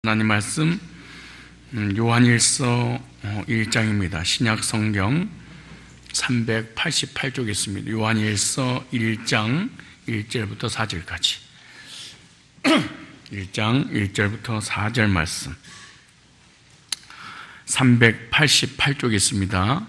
하나님 말씀 요한일서 1장입니다. 신약 성경 388쪽에 있습니다. 요한일서 1장 1절부터 4절까지 1장 1절부터 4절 말씀 388쪽에 있습니다.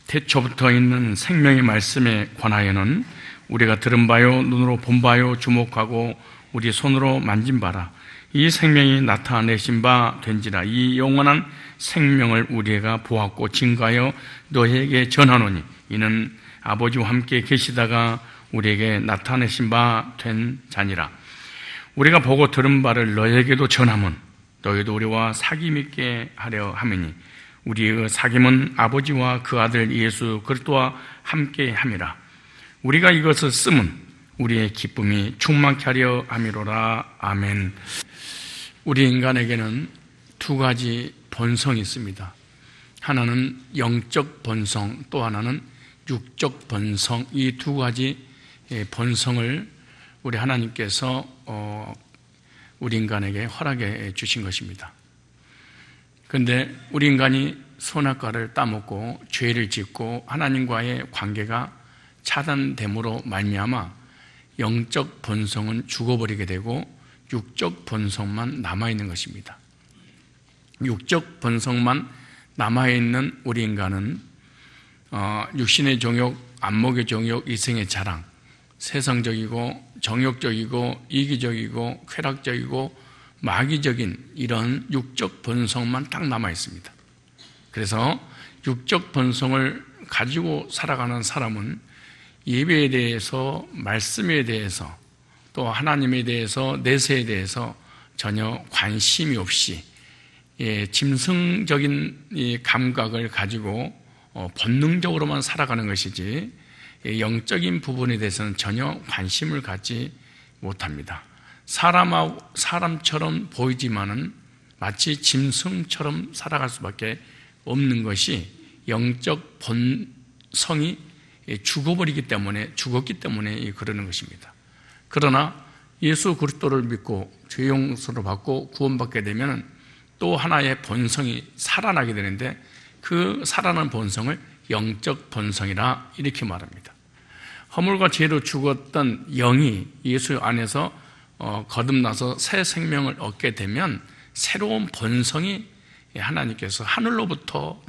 태초부터 있는 생명의 말씀에 관하여는 우리가 들은 바요 눈으로 본 바요 주목하고 우리 손으로 만진 바라 이 생명이 나타내신 바 된지라. 이 영원한 생명을 우리가 보았고 증거하여 너희에게 전하노니 이는 아버지와 함께 계시다가 우리에게 나타내신 바 된 자니라. 우리가 보고 들은 바를 너희에게도 전하면 너희도 우리와 사귐 있게 하려 함이니 우리의 사귐은 아버지와 그 아들 예수 그리스도와 함께 함이라. 우리가 이것을 쓰면 우리의 기쁨이 충만케 하려 함이로라. 아멘. 우리 인간에게는 두 가지 본성이 있습니다. 하나는 영적 본성, 또 하나는 육적 본성. 이 두 가지 본성을 우리 하나님께서 우리 인간에게 허락해 주신 것입니다. 그런데 우리 인간이 선악과를 따먹고 죄를 짓고 하나님과의 관계가 차단됨으로 말미암아 영적 본성은 죽어버리게 되고 육적 본성만 남아있는 것입니다. 육적 본성만 남아있는 우리 인간은 육신의 정욕, 안목의 정욕, 이생의 자랑, 세상적이고 정욕적이고 이기적이고 쾌락적이고 마귀적인 이런 육적 본성만 딱 남아있습니다. 그래서 육적 본성을 가지고 살아가는 사람은 예배에 대해서, 말씀에 대해서, 또 하나님에 대해서, 내세에 대해서 전혀 관심이 없이 짐승적인 감각을 가지고 본능적으로만 살아가는 것이지 영적인 부분에 대해서는 전혀 관심을 갖지 못합니다. 사람처럼 보이지만은 마치 짐승처럼 살아갈 수밖에 없는 것이 영적 본성이 죽었기 때문에 그러는 것입니다. 그러나 예수 그리스도를 믿고 죄 용서를 받고 구원받게 되면 또 하나의 본성이 살아나게 되는데 그 살아난 본성을 영적 본성이라 이렇게 말합니다. 허물과 죄로 죽었던 영이 예수 안에서 거듭나서 새 생명을 얻게 되면 새로운 본성이 하나님께서 하늘로부터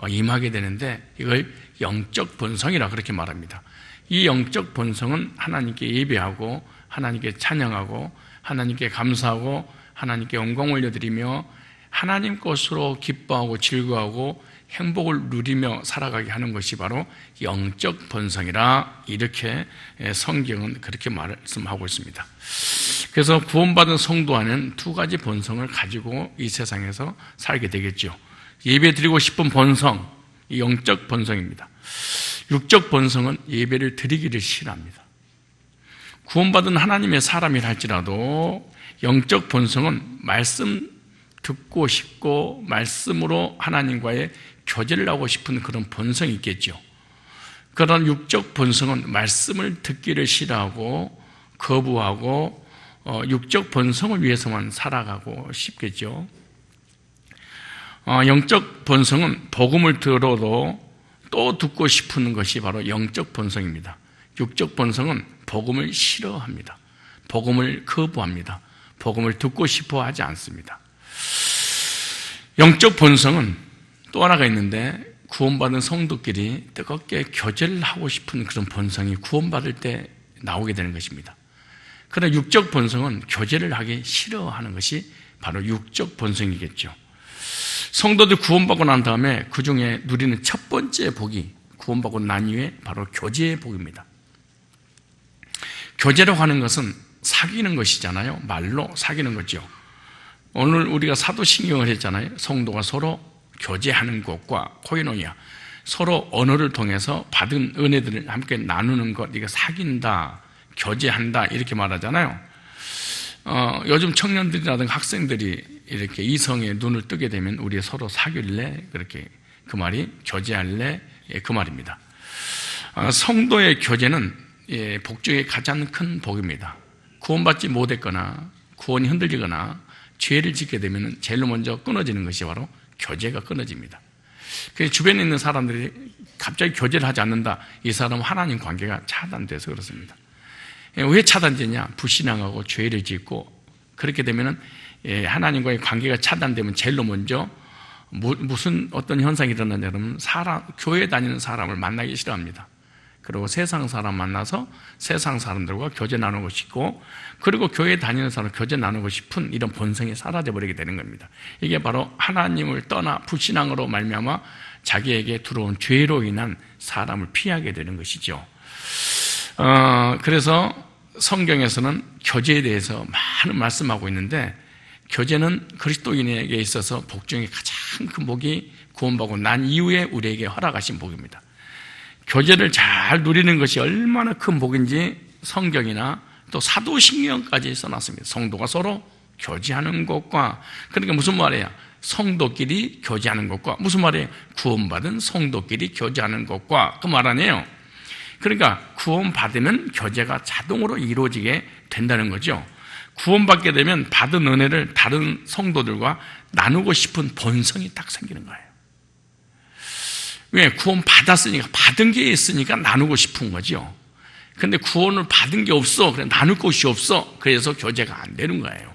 임하게 되는데 이걸 영적 본성이라 그렇게 말합니다. 이 영적 본성은 하나님께 예배하고 하나님께 찬양하고 하나님께 감사하고 하나님께 영광 올려드리며 하나님 것으로 기뻐하고 즐거워하고 행복을 누리며 살아가게 하는 것이 바로 영적 본성이라 이렇게 성경은 그렇게 말씀하고 있습니다. 그래서 구원받은 성도 안에는 두 가지 본성을 가지고 이 세상에서 살게 되겠죠. 예배드리고 싶은 본성, 영적 본성입니다. 육적 본성은 예배를 드리기를 싫어합니다. 구원받은 하나님의 사람이라 할지라도 영적 본성은 말씀 듣고 싶고 말씀으로 하나님과의 교제를 하고 싶은 그런 본성이 있겠죠. 그런 육적 본성은 말씀을 듣기를 싫어하고 거부하고 육적 본성을 위해서만 살아가고 싶겠죠. 영적 본성은 복음을 들어도 또 듣고 싶은 것이 바로 영적 본성입니다. 육적 본성은 복음을 싫어합니다. 복음을 거부합니다. 복음을 듣고 싶어 하지 않습니다. 영적 본성은 또 하나가 있는데 구원받은 성도끼리 뜨겁게 교제를 하고 싶은 그런 본성이 구원받을 때 나오게 되는 것입니다. 그러나 육적 본성은 교제를 하기 싫어하는 것이 바로 육적 본성이겠죠. 성도들 구원받고 난 다음에 그 중에 누리는 첫 번째 복이 구원받고 난 이후에 바로 교제의 복입니다. 교제라고 하는 것은 사귀는 것이잖아요. 말로 사귀는 거죠. 오늘 우리가 사도신경을 했잖아요. 성도가 서로 교제하는 것과 코이노니아, 서로 언어를 통해서 받은 은혜들을 함께 나누는 것, 이거 사귄다, 교제한다 이렇게 말하잖아요. 요즘 청년들이라든가 학생들이 이렇게 이성의 눈을 뜨게 되면 우리 서로 사귈래? 그렇게 그 말이 교제할래? 그 말입니다. 성도의 교제는 복 중에 가장 큰 복입니다. 구원받지 못했거나 구원이 흔들리거나 죄를 짓게 되면 제일로 먼저 끊어지는 것이 바로 교제가 끊어집니다. 그래서 주변에 있는 사람들이 갑자기 교제를 하지 않는다. 이 사람은 하나님 관계가 차단돼서 그렇습니다. 왜 차단되냐? 불신앙하고 죄를 짓고 그렇게 되면은 하나님과의 관계가 차단되면 제일로 먼저 무슨 어떤 현상이 일어나냐면 교회 다니는 사람을 만나기 싫어합니다. 그리고 세상 사람 만나서 세상 사람들과 교제 나누고 싶고, 그리고 교회 다니는 사람 교제 나누고 싶은 이런 본성이 사라져버리게 되는 겁니다. 이게 바로 하나님을 떠나 불신앙으로 말미암아 자기에게 들어온 죄로 인한 사람을 피하게 되는 것이죠. 그래서 성경에서는 교제에 대해서 많은 말씀하고 있는데, 교제는 그리스도인에게 있어서 복 중에 가장 큰 복이 구원받고 난 이후에 우리에게 허락하신 복입니다. 교제를 잘 누리는 것이 얼마나 큰 복인지 성경이나 또 사도신경까지 써놨습니다. 성도가 서로 교제하는 것과, 그러니까 무슨 말이에요? 성도끼리 교제하는 것과, 무슨 말이에요? 구원받은 성도끼리 교제하는 것과, 그 말 아니에요? 그러니까 구원받으면 교제가 자동으로 이루어지게 된다는 거죠. 구원받게 되면 받은 은혜를 다른 성도들과 나누고 싶은 본성이 딱 생기는 거예요. 왜? 구원받았으니까, 받은 게 있으니까 나누고 싶은 거죠. 근데 구원을 받은 게 없어. 그래, 나눌 곳이 없어. 그래서 교제가 안 되는 거예요.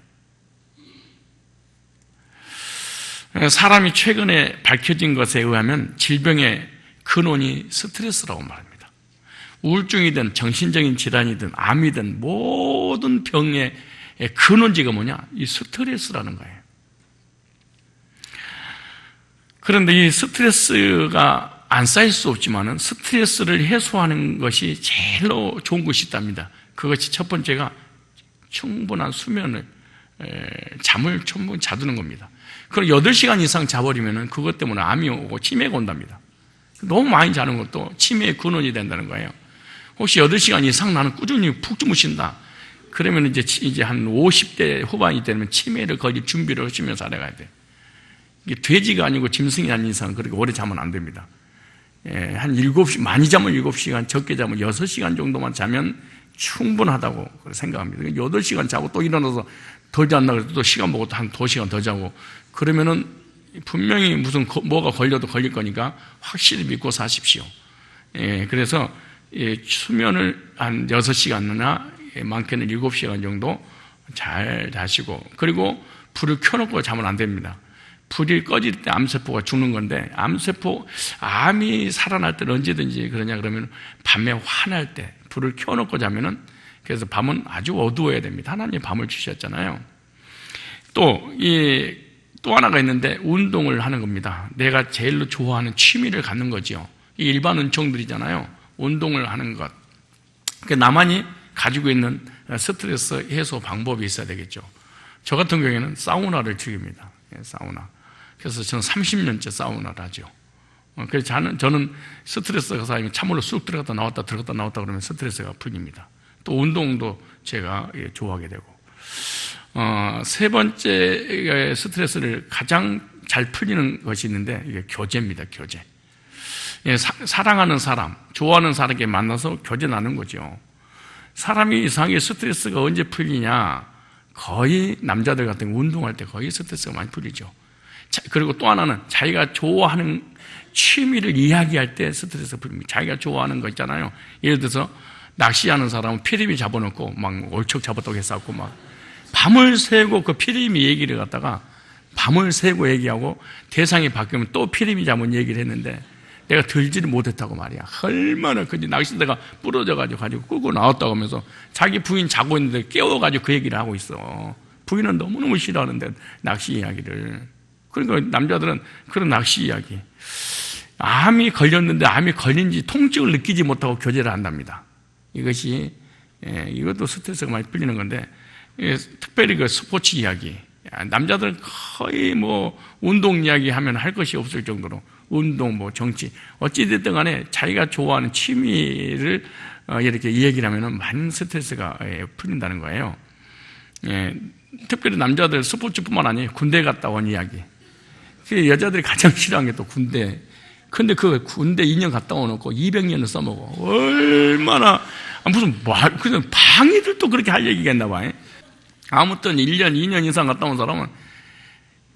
사람이 최근에 밝혀진 것에 의하면 질병의 근원이 스트레스라고 말합니다. 우울증이든 정신적인 질환이든 암이든 모든 병의 근원지가 뭐냐? 이 스트레스라는 거예요. 그런데 이 스트레스가 안 쌓일 수 없지만은 스트레스를 해소하는 것이 제일로 좋은 것이 있답니다. 그것이 첫 번째가 충분한 수면을, 잠을 충분히 자두는 겁니다. 그럼 8시간 이상 자버리면은 그것 때문에 암이 오고 치매가 온답니다. 너무 많이 자는 것도 치매의 근원이 된다는 거예요. 혹시 8시간 이상 나는 꾸준히 푹 주무신다. 그러면 이제 한 50대 후반이 되면 치매를 걸릴 준비를 하시면서 살아가야 돼요. 이게 돼지가 아니고 짐승이 아닌 이상 그렇게 오래 자면 안 됩니다. 한 7시, 많이 자면 7시간, 적게 자면 6시간 정도만 자면 충분하다고 생각합니다. 8시간 자고 또 일어나서 더 잤나 그래도 또 시간 보고 한 2시간 더 자고, 그러면은 분명히 무슨 뭐가 걸려도 걸릴 거니까 확실히 믿고 사십시오. 그래서 수면을 한 6시간이나 많게는 7시간 정도 잘 자시고, 그리고 불을 켜놓고 자면 안 됩니다. 불이 꺼질 때 암세포가 죽는 건데, 암이 살아날 때는 언제든지 그러냐 그러면 밤에 화날 때 불을 켜놓고 자면은, 그래서 밤은 아주 어두워야 됩니다. 하나님이 밤을 주셨잖아요. 또 하나가 있는데, 운동을 하는 겁니다. 내가 제일로 좋아하는 취미를 갖는 거죠. 일반 은총들이잖아요. 운동을 하는 것. 나만이 가지고 있는 스트레스 해소 방법이 있어야 되겠죠. 저 같은 경우에는 사우나를 즐깁니다. 사우나. 그래서 저는 30년째 사우나를 하죠. 그래서 저는 스트레스가 쌓이면 찬물로 쑥 들어갔다 나왔다 그러면 스트레스가 풀립니다. 또 운동도 제가 좋아하게 되고. 세 번째 스트레스를 가장 잘 풀리는 것이 있는데, 이게 교제입니다. 교제. 사랑하는 사람, 좋아하는 사람에게 만나서 교제 나누는 거죠. 사람이 이상하게 스트레스가 언제 풀리냐? 거의 남자들 같은 거 운동할 때 거의 스트레스가 많이 풀리죠. 그리고 또 하나는 자기가 좋아하는 취미를 이야기할 때 스트레스가 풀립니다. 자기가 좋아하는 거 있잖아요. 예를 들어서 낚시하는 사람은 피리미 잡아놓고 막 얼척 잡았다고 했었고, 막 밤을 새고 그 피리미 얘기를 갖다가 밤을 새고 얘기하고 대상이 바뀌면 또 피리미 잡은 얘기를 했는데, 내가 들지를 못했다고 말이야. 얼마나 그지 낚싯대가 부러져가지고 끌고 나왔다고 하면서 자기 부인 자고 있는데 깨워가지고 그 얘기를 하고 있어. 부인은 너무너무 싫어하는데 낚시 이야기를. 그러니까 남자들은 그런 낚시 이야기. 암이 걸렸는데 암이 걸린지 통증을 느끼지 못하고 교제를 한답니다. 이것도 스트레스가 많이 풀리는 건데, 특별히 그 스포츠 이야기. 남자들은 거의 운동 이야기 하면 할 것이 없을 정도로 운동, 정치, 어찌됐든 간에 자기가 좋아하는 취미를 이렇게 이야기를 하면 많은 스트레스가 풀린다는 거예요. 특별히 남자들 스포츠뿐만 아니에요. 군대 갔다 온 이야기. 여자들이 가장 싫어하는 게 또 군대. 근데 그 군대 2년 갔다 오놓고 200년을 써먹어. 얼마나, 그냥 방이들도 그렇게 할 얘기가 있나 봐. 아무튼 1년, 2년 이상 갔다 온 사람은,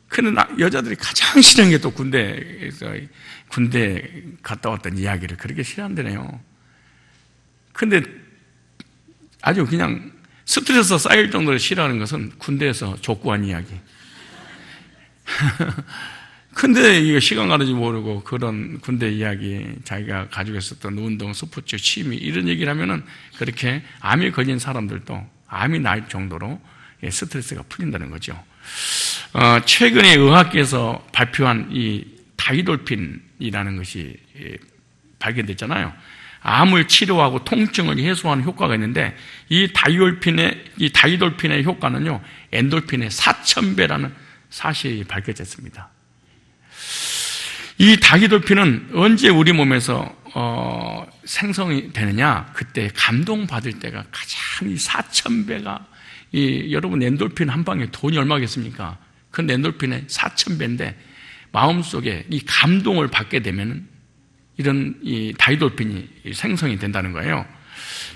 근데 여자들이 가장 싫은 게 또 군대 갔다 왔던 이야기를 그렇게 싫어한다네요. 근데 아주 그냥 스트레스 쌓일 정도로 싫어하는 것은 군대에서 족구한 이야기. 근데 이거 시간 가는지 모르고 그런 군대 이야기, 자기가 가지고 있었던 운동, 스포츠, 취미 이런 얘기를 하면은 그렇게 암에 걸린 사람들도 암이 날 정도로 스트레스가 풀린다는 거죠. 최근에 의학계에서 발표한 이 다이돌핀이라는 것이 발견됐잖아요. 암을 치료하고 통증을 해소하는 효과가 있는데 이 다이돌핀의 효과는요, 엔돌핀의 4000배라는 사실이 밝혀졌습니다. 이 다이돌핀은 언제 우리 몸에서 생성이 되느냐? 그때 감동받을 때가 가장 이 4000배가 여러분 엔돌핀 한 방에 돈이 얼마겠습니까? 그 엔돌핀의 4000배인데 마음속에 이 감동을 받게 되면은 이런 이 다이돌핀이 생성이 된다는 거예요.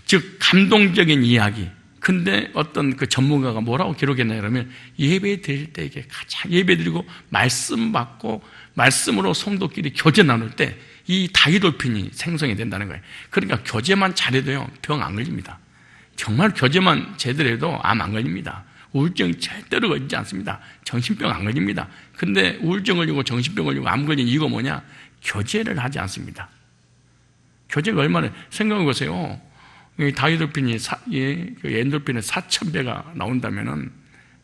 즉 감동적인 이야기. 근데 어떤 그 전문가가 뭐라고 기록했냐 그러면 예배 드릴 때 이게 가장 예배 드리고 말씀 받고 말씀으로 성도끼리 교제 나눌 때 이 다이돌핀이 생성이 된다는 거예요. 그러니까 교제만 잘해도요 병 안 걸립니다. 정말 교제만 제대로 해도 암 안 걸립니다. 우울증 절대로 걸리지 않습니다. 정신병 안 걸립니다. 근데 우울증 걸리고 정신병 걸리고 암 걸린 이유가 뭐냐? 교제를 하지 않습니다. 교제가 얼마나, 생각해 보세요. 다이돌핀이, 엔돌핀의 4000배가 나온다면은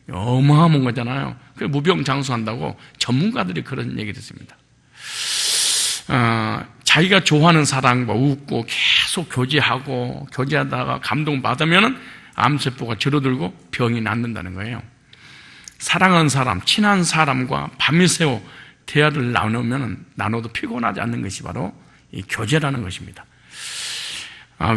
어마어마한 거잖아요. 무병장수한다고 전문가들이 그런 얘기를 했습니다. 자기가 좋아하는 사람과 웃고 계속 교제하다가 감동받으면은 암세포가 줄어들고 병이 낫는다는 거예요. 사랑하는 사람, 친한 사람과 밤새워 대화를 나눠도 피곤하지 않는 것이 바로 이 교제라는 것입니다.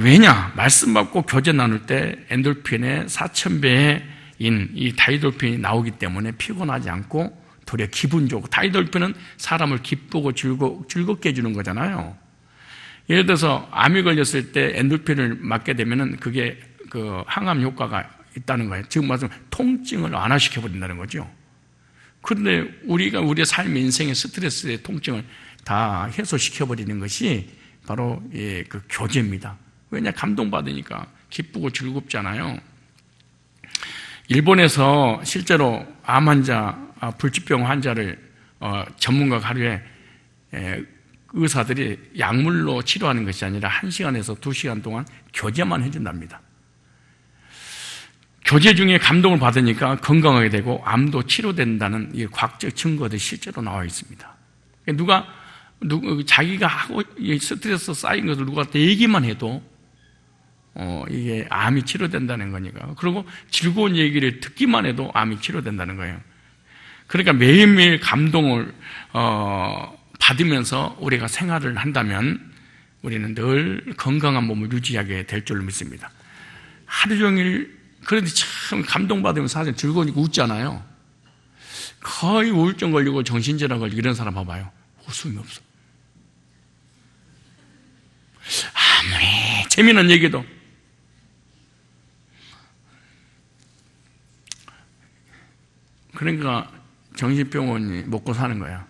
왜냐? 말씀 받고 교제 나눌 때 엔돌핀의 4000배인 이 다이돌핀이 나오기 때문에 피곤하지 않고 도리어 기분 좋고, 다이돌핀은 사람을 기쁘고 즐겁게 해주는 거잖아요. 예를 들어서 암이 걸렸을 때 엔돌핀을 맞게 되면은 그게 그 항암 효과가 있다는 거예요. 지금 말하면 통증을 완화시켜 버린다는 거죠. 그런데 우리의 삶, 인생의 스트레스의 통증을 다 해소시켜 버리는 것이 바로 그 교제입니다. 왜냐? 감동받으니까 기쁘고 즐겁잖아요. 일본에서 실제로 암 환자, 불치병 환자를 전문가가 하루에 의사들이 약물로 치료하는 것이 아니라 1시간에서 2시간 동안 교제만 해준답니다. 교제 중에 감동을 받으니까 건강하게 되고 암도 치료된다는 이 과학적 증거들이 실제로 나와 있습니다. 자기가 하고 스트레스 쌓인 것을 누구한테 얘기만 해도 이게 암이 치료된다는 거니까. 그리고 즐거운 얘기를 듣기만 해도 암이 치료된다는 거예요. 그러니까 매일매일 감동을 받으면서 우리가 생활을 한다면 우리는 늘 건강한 몸을 유지하게 될 줄로 믿습니다. 하루 종일 그런데 참 감동받으면 사실 즐거우니까 웃잖아요. 거의 우울증 걸리고 정신질환 걸리고 이런 사람 봐봐요. 웃음이 없어. 아무리 재미난 얘기도. 그러니까 정신병원이 먹고 사는 거야.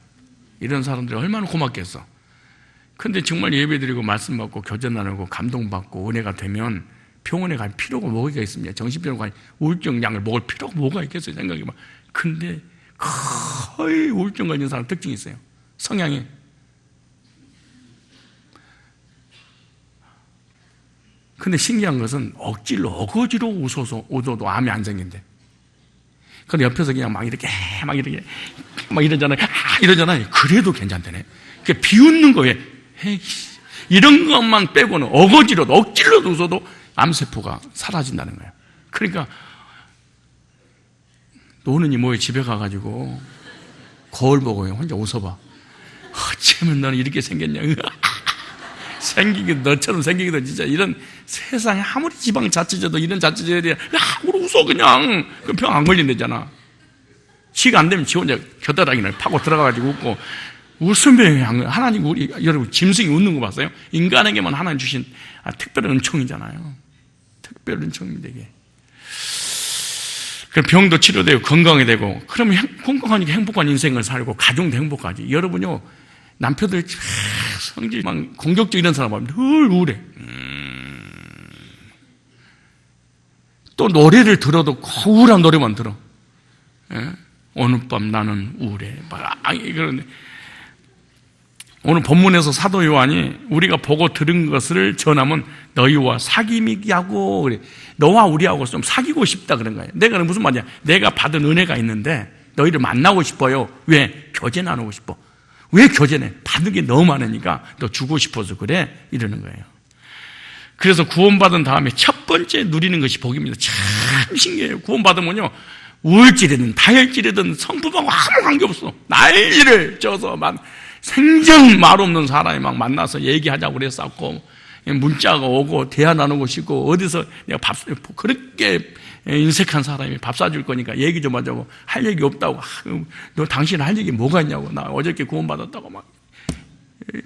이런 사람들이 얼마나 고맙겠어. 근데 정말 예배드리고 말씀 받고 교제 나누고 감동받고 은혜가 되면 병원에 갈 필요가 뭐가 있습니까? 정신병원 갈 우울증 약을 먹을 필요가 뭐가 있겠어요? 생각해봐. 근데 거의 우울증 걸린 사람 특징이 있어요. 성향이. 근데 신기한 것은 어거지로 웃어도 암이 안 생긴대. 근데 옆에서 그냥 막 이러잖아요. 그래도 괜찮다네. 그게 비웃는 거예요. 이런 것만 빼고는 억지로도 웃어도 암세포가 사라진다는 거예요. 그러니까 노는이 뭐에 집에 가가지고 거울 보고 혼자 웃어봐. 어쩌면 너는 이렇게 생겼냐. 너처럼 생기기도 진짜 이런 세상에 아무리 지방 자치제도 이런 자치제들이 우리 웃어 그냥. 그럼 병 안 걸린다잖아. 지가 안 되면 지 혼자 겨드랑이를 파고 들어가가지고 웃고. 웃으면 하나님, 여러분 짐승이 웃는 거 봤어요? 인간에게만 하나님 주신 특별한 은총이잖아요. 특별한 은총입니다 이게. 병도 치료되고 건강이 되고, 그러면 건강하니까 행복한 인생을 살고 가정도 행복하지. 여러분요, 남편들 성질 막 공격적 이런 사람 보면 늘 우울해. 또 노래를 들어도 우울한 노래만 들어. 예? 오늘 밤 나는 우울해. 그런데 오늘 본문에서 사도 요한이 우리가 보고 들은 것을 전하면 너희와 사귐이하고 그래. 너와 우리하고 좀 사귀고 싶다 그런 거예요. 내가 무슨 말이야? 내가 받은 은혜가 있는데 너희를 만나고 싶어요. 왜? 교제 나누고 싶어. 왜 교제네? 받은 게 너무 많으니까 너 주고 싶어서 그래. 이러는 거예요. 그래서 구원받은 다음에 첫 번째 누리는 것이 복입니다. 참 신기해요. 구원받으면요, 우울질이든 다혈질이든 성품하고 아무 관계없어. 난리를 쪄서 막 생전 말 없는 사람이 막 만나서 얘기하자고 그랬었고, 문자가 오고 대화 나누고 싶고, 어디서 내가 그렇게 인색한 사람이 밥 사줄 거니까 얘기 좀 하자고, 할 얘기 없다고. 너 당신 할 얘기 뭐가 있냐고. 나 어저께 구원받았다고 막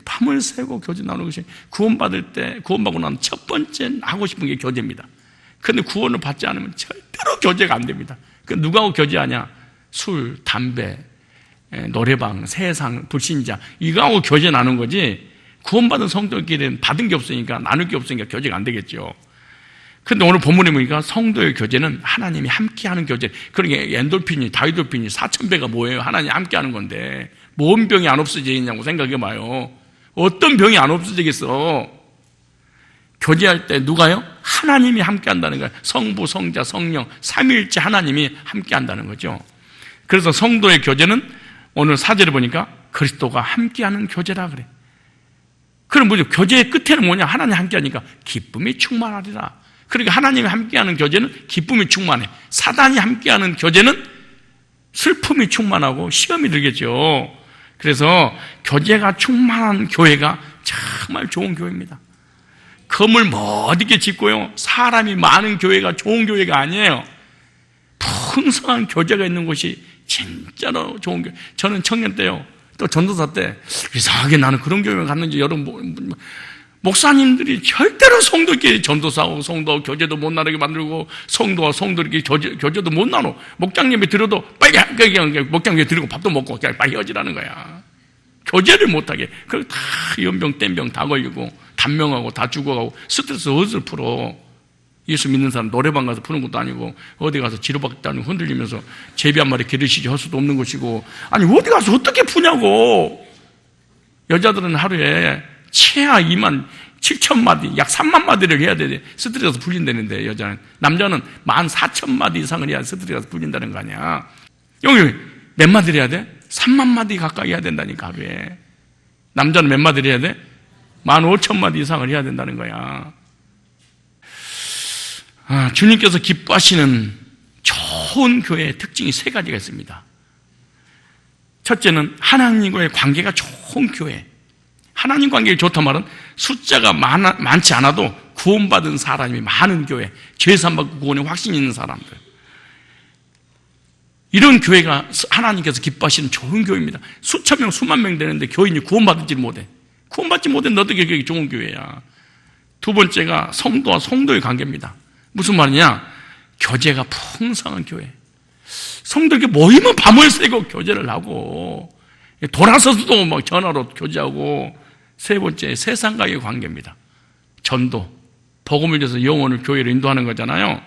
밤을 새고 교제 나누는 것이, 구원받고 나면 첫 번째 하고 싶은 게 교제입니다. 그런데 구원을 받지 않으면 절대로 교제가 안 됩니다. 누구하고 교제하냐? 술, 담배, 노래방, 세상, 불신자, 이거하고 교제 나누는 거지. 구원받은 성도끼리는 받은 게 없으니까, 나눌 게 없으니까 교제가 안 되겠죠. 그런데 오늘 본문에 보니까 성도의 교제는 하나님이 함께하는 교제. 그러니까 엔돌핀이, 다이돌핀이 4,000배가 뭐예요? 하나님 함께하는 건데 뭔 병이 안 없어지겠냐고 생각해봐요. 어떤 병이 안 없어지겠어? 교제할 때 누가요? 하나님이 함께한다는 거예요. 성부, 성자, 성령, 삼위일체 하나님이 함께한다는 거죠. 그래서 성도의 교제는 오늘 4절에 보니까 그리스도가 함께하는 교제라 그래. 그럼 뭐죠? 교제의 끝에는 뭐냐? 하나님 함께하니까 기쁨이 충만하리라. 그러니까 하나님이 함께하는 교제는 기쁨이 충만해. 사단이 함께하는 교제는 슬픔이 충만하고 시험이 들겠죠. 그래서 교제가 충만한 교회가 정말 좋은 교회입니다. 건물 멋있게 짓고요, 사람이 많은 교회가 좋은 교회가 아니에요. 풍성한 교제가 있는 곳이 진짜로 좋은 교회. 저는 청년 때요, 또 전도사 때 이상하게 나는 그런 교회에 갔는지, 여러분 목사님들이 절대로 성도끼리 전도사하고 성도하고 교제도 못 나누게 만들고, 성도와 성도끼리 교제도 못 나누고, 목장님이 들어도 빨리 목장님이 들고 밥도 먹고 그냥 빨리 헤어지라는 거야. 교제를 못하게. 그리고 다 연병 땜병 다 걸리고 단명하고 다 죽어가고, 스트레스 어디서 풀어? 예수 믿는 사람 노래방 가서 푸는 것도 아니고, 어디 가서 지루박도 아니고 흔들리면서 제비 한 마리 기르시지 할 수도 없는 것이고, 아니 어디 가서 어떻게 푸냐고. 여자들은 하루에 최하 2만 7천 마디, 약 3만 마디를 해야 돼. 스트레스가 풀린다는데, 여자는. 남자는 14,000마디 이상을 해야 스트레스가 풀린다는 거 아니야. 여기 몇 마디를 해야 돼? 3만 마디 가까이 해야 된다니까, 하루에. 남자는 몇 마디를 해야 돼? 15,000마디 이상을 해야 된다는 거야. 주님께서 기뻐하시는 좋은 교회의 특징이 3가지가 있습니다. 첫째는 하나님과의 관계가 좋은 교회. 하나님 관계가 좋단 말은 숫자가 많지 않아도 구원받은 사람이 많은 교회, 죄사함받고 구원의 확신이 있는 사람들, 이런 교회가 하나님께서 기뻐하시는 좋은 교회입니다. 수천 명, 수만 명 되는데 교인이 구원받지 못해. 구원받지 못했는데 어떻게 그게 좋은 교회야? 두 번째가 성도와 성도의 관계입니다. 무슨 말이냐? 교제가 풍성한 교회. 성도에게 모이면 밤을 새고 교제를 하고, 돌아서서도 막 전화로 교제하고. 세 번째, 세상과의 관계입니다. 전도, 복음을 위해서 영혼을 교회로 인도하는 거잖아요.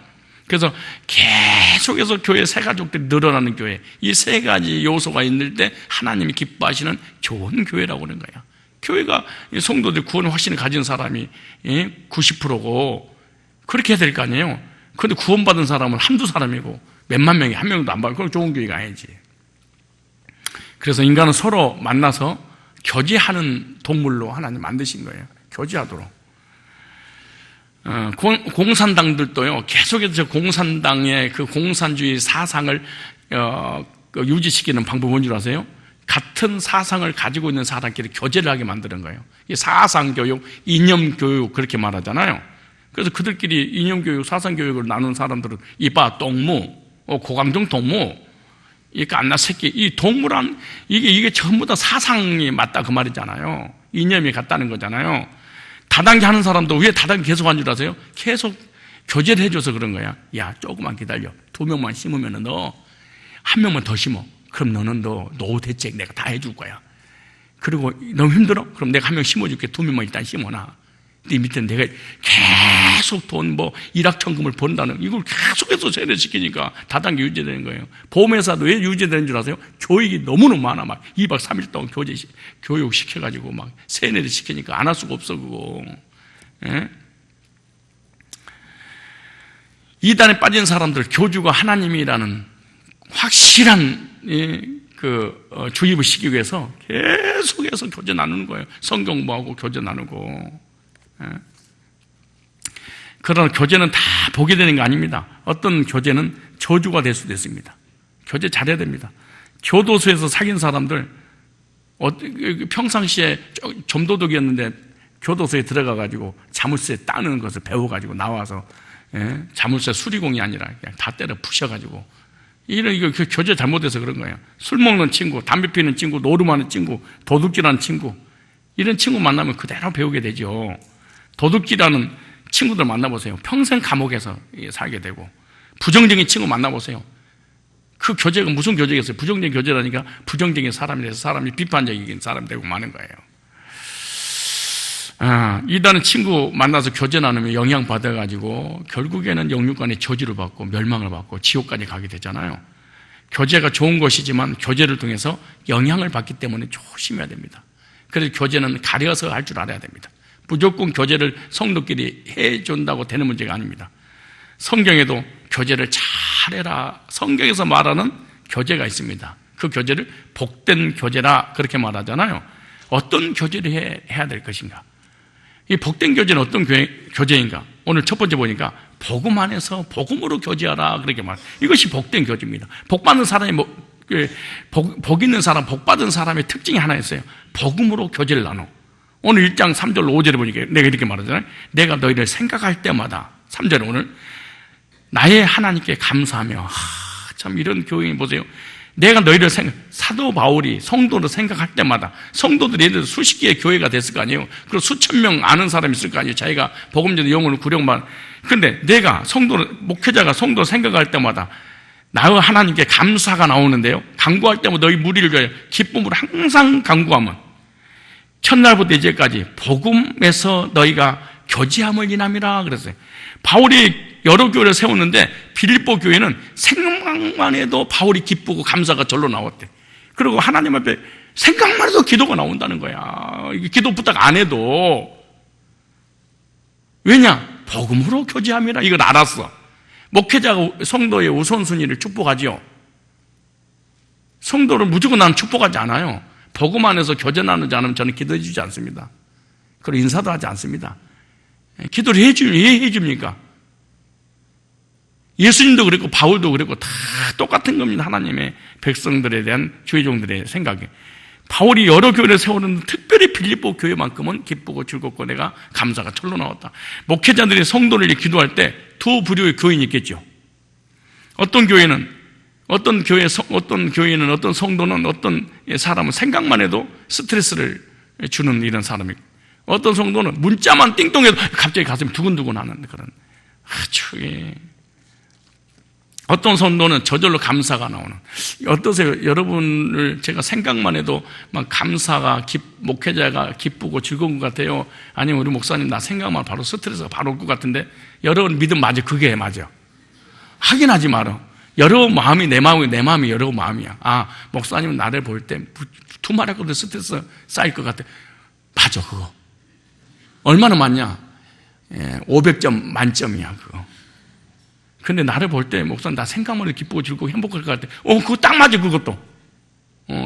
그래서 계속해서 교회 새 가족들이 늘어나는 교회, 이 3가지 요소가 있을 때 하나님이 기뻐하시는 좋은 교회라고 하는 거예요. 교회가 성도들 구원의 확신을 가진 사람이 90%고 그렇게 해야 될 거 아니에요. 그런데 구원받은 사람은 한두 사람이고 몇만 명이 한 명도 안 받고, 그건 좋은 교회가 아니지. 그래서 인간은 서로 만나서 교제하는 동물로 하나님 만드신 거예요. 교제하도록. 공산당들도요, 계속해서 공산당의 그 공산주의 사상을 유지시키는 방법은 뭔지 아세요? 같은 사상을 가지고 있는 사람끼리 교제를 하게 만드는 거예요. 이 사상교육, 이념교육 그렇게 말하잖아요. 그래서 그들끼리 이념교육, 사상교육을 나눈 사람들은 이봐 동무, 고강정 동무, 이 깐나 새끼, 이 동무란 이게 전부 다 사상이 맞다 그 말이잖아요. 이념이 같다는 거잖아요. 다단계 하는 사람도 왜 다단계 계속 하는 줄 아세요? 계속 교제를 해줘서 그런 거야. 야, 조금만 기다려. 2명만 심으면 너 1명만 더 심어. 그럼 너는 너 노후 대책 내가 다 해줄 거야. 그리고 너무 힘들어? 그럼 내가 1명 심어줄게. 2명만 일단 심어놔. 네 밑에 내가 계속 돈 일확천금을 번다는 이걸 계속해서 세뇌시키니까 다단계 유지되는 거예요. 보험회사도 왜 유지되는 줄 아세요? 교육이 너무너무 많아. 막 2박 3일 동안 교육 시켜가지고 막 세뇌를 시키니까 안 할 수가 없어, 그거. 예? 이단에 빠진 사람들, 교주가 하나님이라는 확실한 주입을 시키기 위해서 계속해서 교제 나누는 거예요. 성경 공부하고 교제 나누고. 그러나 교제는 다 보게 되는 거 아닙니다. 어떤 교제는 저주가 될 수도 있습니다. 교제 잘해야 됩니다. 교도소에서 사귄 사람들, 평상시에 점도둑이었는데 교도소에 들어가가지고 자물쇠 따는 것을 배워가지고 나와서 자물쇠 수리공이 아니라 그냥 다 때려 부셔가지고 이거 교제 잘못해서 그런 거예요. 술 먹는 친구, 담배 피우는 친구, 노름하는 친구, 도둑질하는 친구, 이런 친구 만나면 그대로 배우게 되죠. 도둑질하는 친구들 만나보세요. 평생 감옥에서 살게 되고, 부정적인 친구 만나보세요. 그 교제가 무슨 교제겠어요? 부정적인 교제라니까 부정적인 사람이 돼서 사람이 비판적인 사람이 되고 마는 거예요. 이단은 친구 만나서 교제 나누면 영향받아가지고 결국에는 영육간의 저주를 받고 멸망을 받고 지옥까지 가게 되잖아요. 교제가 좋은 것이지만 교제를 통해서 영향을 받기 때문에 조심해야 됩니다. 그래서 교제는 가려서 할 줄 알아야 됩니다. 무조건 교제를 성도끼리 해준다고 되는 문제가 아닙니다. 성경에도 교제를 잘해라, 성경에서 말하는 교제가 있습니다. 그 교제를 복된 교제라 그렇게 말하잖아요. 어떤 교제를 해야 될 것인가? 이 복된 교제는 어떤 교제인가? 오늘 첫 번째 보니까 복음 안에서 복음으로 교제하라 그렇게 말. 이것이 복된 교제입니다. 복 받는 사람이 복 있는 사람, 복 받은 사람의 특징이 하나 있어요. 복음으로 교제를 나눠. 오늘 1장 3절 5절에 보니까 내가 이렇게 말하잖아요. 내가 너희를 생각할 때마다 3절에 오늘 나의 하나님께 감사하며 참 이런 교인이 보세요. 내가 너희를 사도 바울이 성도를 생각할 때마다 성도들이 예를 들어 수십 개의 교회가 됐을 거 아니에요. 그리고 수천 명 아는 사람이 있을 거 아니에요. 자기가 복음 전에 영혼을 구령만. 그런데 내가 목회자가 성도를 생각할 때마다 나의 하나님께 감사가 나오는데요. 간구할 때마다 너희 무리를 위하여 기쁨으로 항상 간구하면 첫날부터 이제까지 복음에서 너희가 교제함을 인함이라 그랬어요. 바울이 여러 교회를 세웠는데 빌립보 교회는 생각만 해도 바울이 기쁘고 감사가 절로 나왔대. 그리고 하나님 앞에 생각만 해도 기도가 나온다는 거야. 기도 부탁 안 해도. 왜냐? 복음으로 교제함이라 이걸 알았어. 목회자가 성도의 우선순위를 축복하지요. 성도를 무조건 나는 축복하지 않아요. 복음 안에서 교제 나누지 않으면 저는 기도해 주지 않습니다. 그리고 인사도 하지 않습니다. 기도를 해줍니까? 예수님도 그랬고 바울도 그랬고 다 똑같은 겁니다. 하나님의 백성들에 대한 교회종들의 생각이. 바울이 여러 교회를 세우는 특별히 빌립보 교회만큼은 기쁘고 즐겁고 내가 감사가 절로 나왔다. 목회자들이 성도를 기도할 때 두 부류의 교인이 있겠죠. 어떤 교회는 어떤 성도는 어떤 사람은 생각만 해도 스트레스를 주는 이런 사람이고, 어떤 성도는 문자만 띵동해도 갑자기 가슴이 두근두근 하는 그런 어떤 성도는 저절로 감사가 나오는. 어떠세요? 여러분을 제가 생각만 해도 막 감사가 목회자가 기쁘고 즐거운 것 같아요? 아니면 우리 목사님 나 생각만 바로 스트레스가 바로 올 것 같은데? 여러분 믿음 맞아? 그게 맞아. 확인하지 마라. 여러 마음이 내 마음이 여러 마음이야. 목사님은 나를 볼 때 두말하고도 스트레스 쌓일 것 같아. 맞아, 그거. 얼마나 많냐? 500점 만점이야, 그거. 근데 나를 볼 때 목사님 나 생각만 해도 기쁘고 즐겁고 행복할 것 같아. 그거 딱 맞아, 그것도.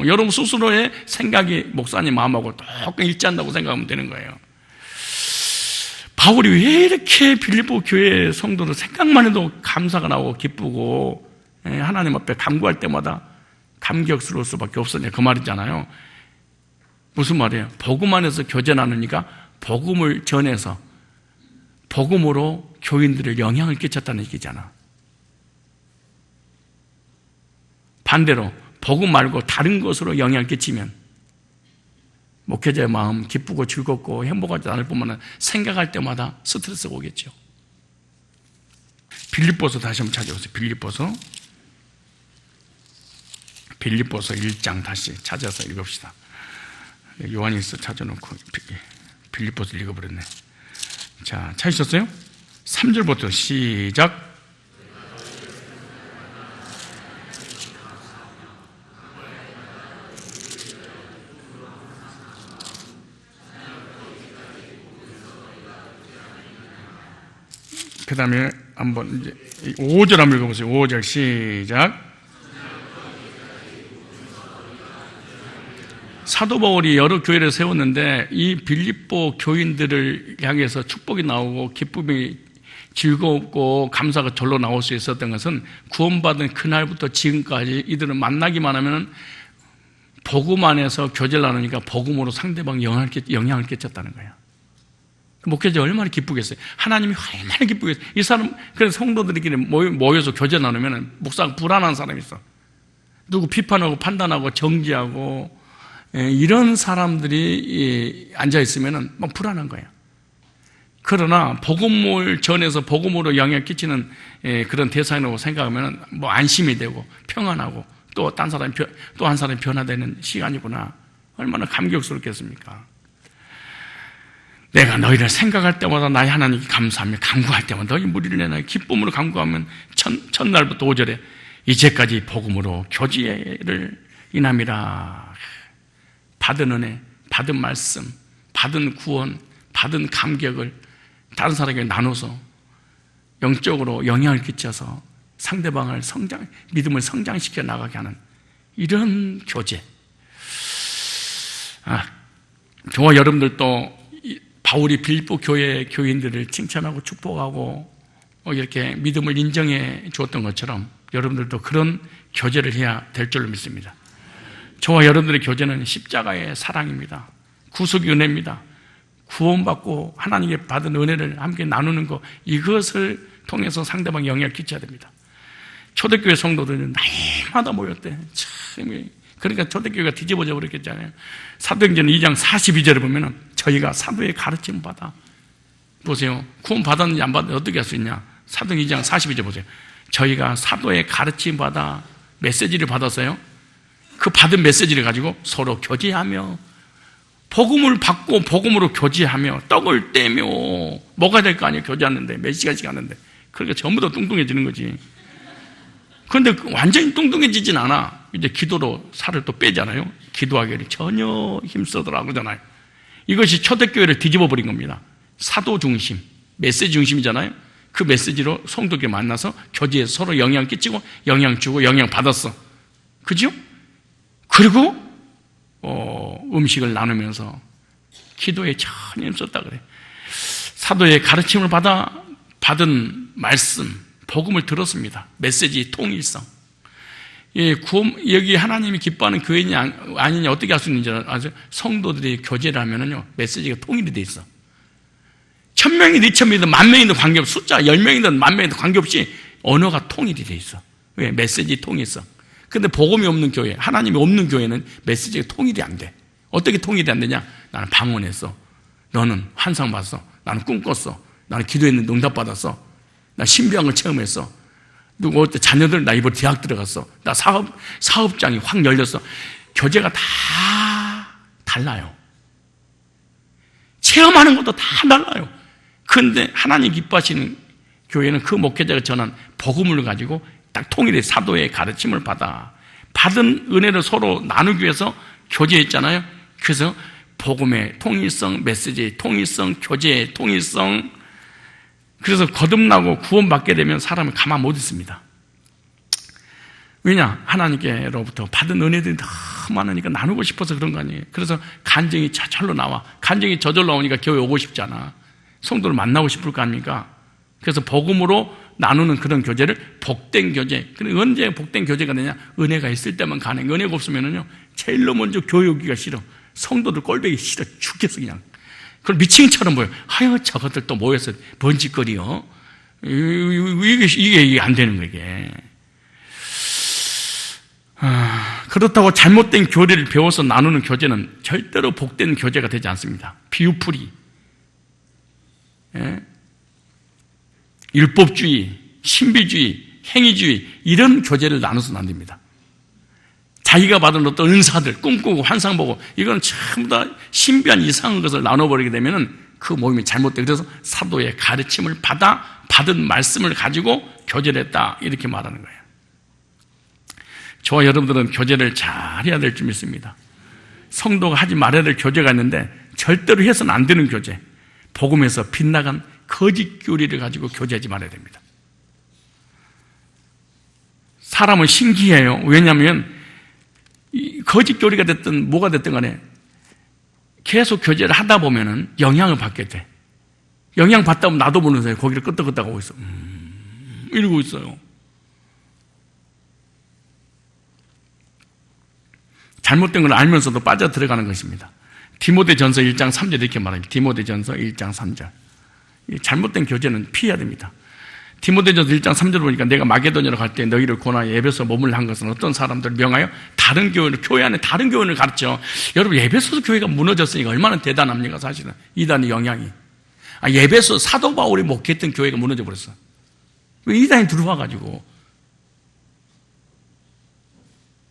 여러분 스스로의 생각이 목사님 마음하고 똑같이 일치한다고 생각하면 되는 거예요. 바울이 왜 이렇게 빌립보 교회 성도들 생각만 해도 감사가 나오고 기쁘고 하나님 앞에 간구할 때마다 감격스러울 수밖에 없었냐, 그 말이잖아요. 무슨 말이에요? 복음 안에서 교제 나누니까 복음을 전해서 복음으로 교인들을 영향을 끼쳤다는 얘기잖아. 반대로 복음 말고 다른 것으로 영향을 끼치면 목회자의 마음 기쁘고 즐겁고 행복하지 않을 뿐만 아니라 생각할 때마다 스트레스가 오겠죠. 빌립보서 다시 한번 찾아보세요. 빌립보서 1장 다시 찾아서 읽읍시다. 요한일서 찾아놓고 빌립보서 읽어버렸네. 자, 찾으셨어요? 3절부터 시작. 그 다음에 한번 이제 5절 한번 읽어보세요. 5절 시작. 사도 바울이 여러 교회를 세웠는데 이 빌립보 교인들을 향해서 축복이 나오고 기쁨이 즐겁고 감사가 절로 나올 수 있었던 것은 구원받은 그날부터 지금까지 이들은 만나기만 하면 복음 안에서 교제를 나누니까 복음으로 상대방 영향을 끼쳤다는 거예요. 목회자 얼마나 기쁘겠어요. 하나님이 얼마나 기쁘겠어요. 이 사람, 그래서 성도들끼리 모여서 교제 나누면 목사가 불안한 사람이 있어. 누구 비판하고 판단하고 정지하고 이런 사람들이 앉아있으면 막 불안한 거예요. 그러나 복음을 전해서 복음으로 영향을 끼치는 그런 대상이라고 생각하면 뭐 안심이 되고 평안하고 또 한 사람이 변화되는 시간이구나. 얼마나 감격스럽겠습니까? 내가 너희를 생각할 때마다 나의 하나님께 감사하며 간구할 때마다 너희 무리를 내나 기쁨으로 간구하면 첫날부터 5절에 이제까지 복음으로 교제를 인함이라. 받은 은혜, 받은 말씀, 받은 구원, 받은 감격을 다른 사람에게 나눠서 영적으로 영향을 끼쳐서 상대방을 믿음을 성장시켜 나가게 하는 이런 교제. 저와 여러분들도 바울이 빌립보 교회 교인들을 칭찬하고 축복하고 이렇게 믿음을 인정해 주었던 것처럼 여러분들도 그런 교제를 해야 될 줄로 믿습니다. 저와 여러분들의 교제는 십자가의 사랑입니다. 구속의 은혜입니다. 구원받고 하나님께 받은 은혜를 함께 나누는 것, 이것을 통해서 상대방에 영향을 끼쳐야 됩니다. 초대교회 성도들은 날마다 모였대. 참, 그러니까 초대교회가 뒤집어져 버렸겠잖아요. 사도행전 2장 42절에 보면은 저희가 사도의 가르침 받아. 보세요. 구원 받았는지 안 받았는지 어떻게 할 수 있냐. 사도행전 2장 42절 보세요. 저희가 사도의 가르침 받아 메시지를 받았어요. 그 받은 메시지를 가지고 서로 교제하며 복음을 받고 복음으로 교제하며 떡을 떼며 뭐가 될 거 아니에요. 교제하는데 몇 시간씩 하는데. 그러니까 전부 다 뚱뚱해지는 거지. 그런데 완전히 뚱뚱해지진 않아. 이제 기도로 살을 또 빼잖아요. 기도하기를 전혀 힘쓰더라 그러잖아요. 이것이 초대교회를 뒤집어 버린 겁니다. 사도 중심, 메시지 중심이잖아요. 그 메시지로 성도끼리 만나서 교제해서 서로 영향 끼치고 영향 주고 영향 받았어. 그죠? 그리고 음식을 나누면서 기도에 전혀 힘썼다 그래. 사도의 가르침을 받은 말씀, 복음을 들었습니다. 메시지 통일성. 여기 하나님이 기뻐하는 교회냐 아니냐 어떻게 할 수 있는지 아세요? 성도들이 교제를 하면은요, 메시지가 통일이 돼 있어. 1000명이든 2000명이든 10,000명이든 관계없이, 숫자 10명이든 10,000명이든 관계없이 언어가 통일이 돼 있어. 왜? 메시지 통일성. 근데 복음이 없는 교회, 하나님이 없는 교회는 메시지가 통일이 안 돼. 어떻게 통일이 안 되냐? 나는 방언했어. 너는 환상 봤어. 나는 꿈 꿨어. 나는 기도했는데 응답받았어. 나 신비한 걸 체험했어. 누구 어때 자녀들 나 이번 대학 들어갔어. 나 사업장이 확 열렸어. 교제가 다 달라요. 체험하는 것도 다 달라요. 그런데 하나님 기뻐하시는 교회는 그 목회자가 전한 복음을 가지고 딱 통일의 사도의 가르침을 받은 은혜를 서로 나누기 위해서 교제했잖아요. 그래서 복음의 통일성, 메시지의 통일성, 교제의 통일성. 그래서 거듭나고 구원받게 되면 사람을 가만 못 있습니다. 왜냐? 하나님께로부터 받은 은혜들이 너무 많으니까 나누고 싶어서 그런 거 아니에요. 그래서 간증이 저절로 나와. 간증이 저절로 나오니까 교회 오고 싶잖아. 성도를 만나고 싶을 거 아닙니까? 그래서 복음으로 나누는 그런 교제를 복된 교제. 그런데 언제 복된 교제가 되냐? 은혜가 있을 때만 가능해. 은혜가 없으면은요, 제일로 먼저 교회 오기가 싫어. 성도들 꼴보기 싫어 죽겠어 그냥. 그걸 미친처럼 보여. 하여 저것들 또 모여서 번짓거리요. 이게 안 되는 거예요, 이게. 그렇다고 잘못된 교리를 배워서 나누는 교제는 절대로 복된 교제가 되지 않습니다. 비유풀이, 예? 율법주의, 신비주의, 행위주의 이런 교제를 나눠서는 안 됩니다. 자기가 받은 어떤 은사들, 꿈꾸고 환상 보고 이건 전부 다 신비한 이상한 것을 나눠버리게 되면 그 모임이 잘못돼. 그래서 사도의 가르침을 받은 말씀을 가지고 교제를 했다 이렇게 말하는 거예요. 저와 여러분들은 교제를 잘해야 될 줄 믿습니다. 성도가 하지 말아야 될 교제가 있는데 절대로 해서는 안 되는 교제, 복음에서 빗나간 거짓 교리를 가지고 교제하지 말아야 됩니다. 사람은 신기해요. 왜냐하면 거짓 교리가 됐든 뭐가 됐든 간에 계속 교제를 하다 보면은 영향을 받게 돼. 영향 받다 보면 나도 모르는 사이에 고기를 끄덕끄덕 하고 있어. 이러고 있어요. 잘못된 걸 알면서도 빠져 들어가는 것입니다. 디모데전서 1장 3절 이렇게 말합니다. 디모데전서 1장 3절. 잘못된 교제는 피해야 됩니다. 디모데전서 1장 3절 보니까 내가 마게도냐로 갈 때 너희를 권하여 에베소 머물러 한 것은 어떤 사람들을 명하여 다른 교회를, 교회 안에 다른 교회를 가르쳐. 여러분, 에베소 교회가 무너졌으니까 얼마나 대단합니까, 사실은. 이단의 영향이. 에베소 사도 바울이 목회했던 교회가 무너져 버렸어. 왜 이단이 들어와가지고.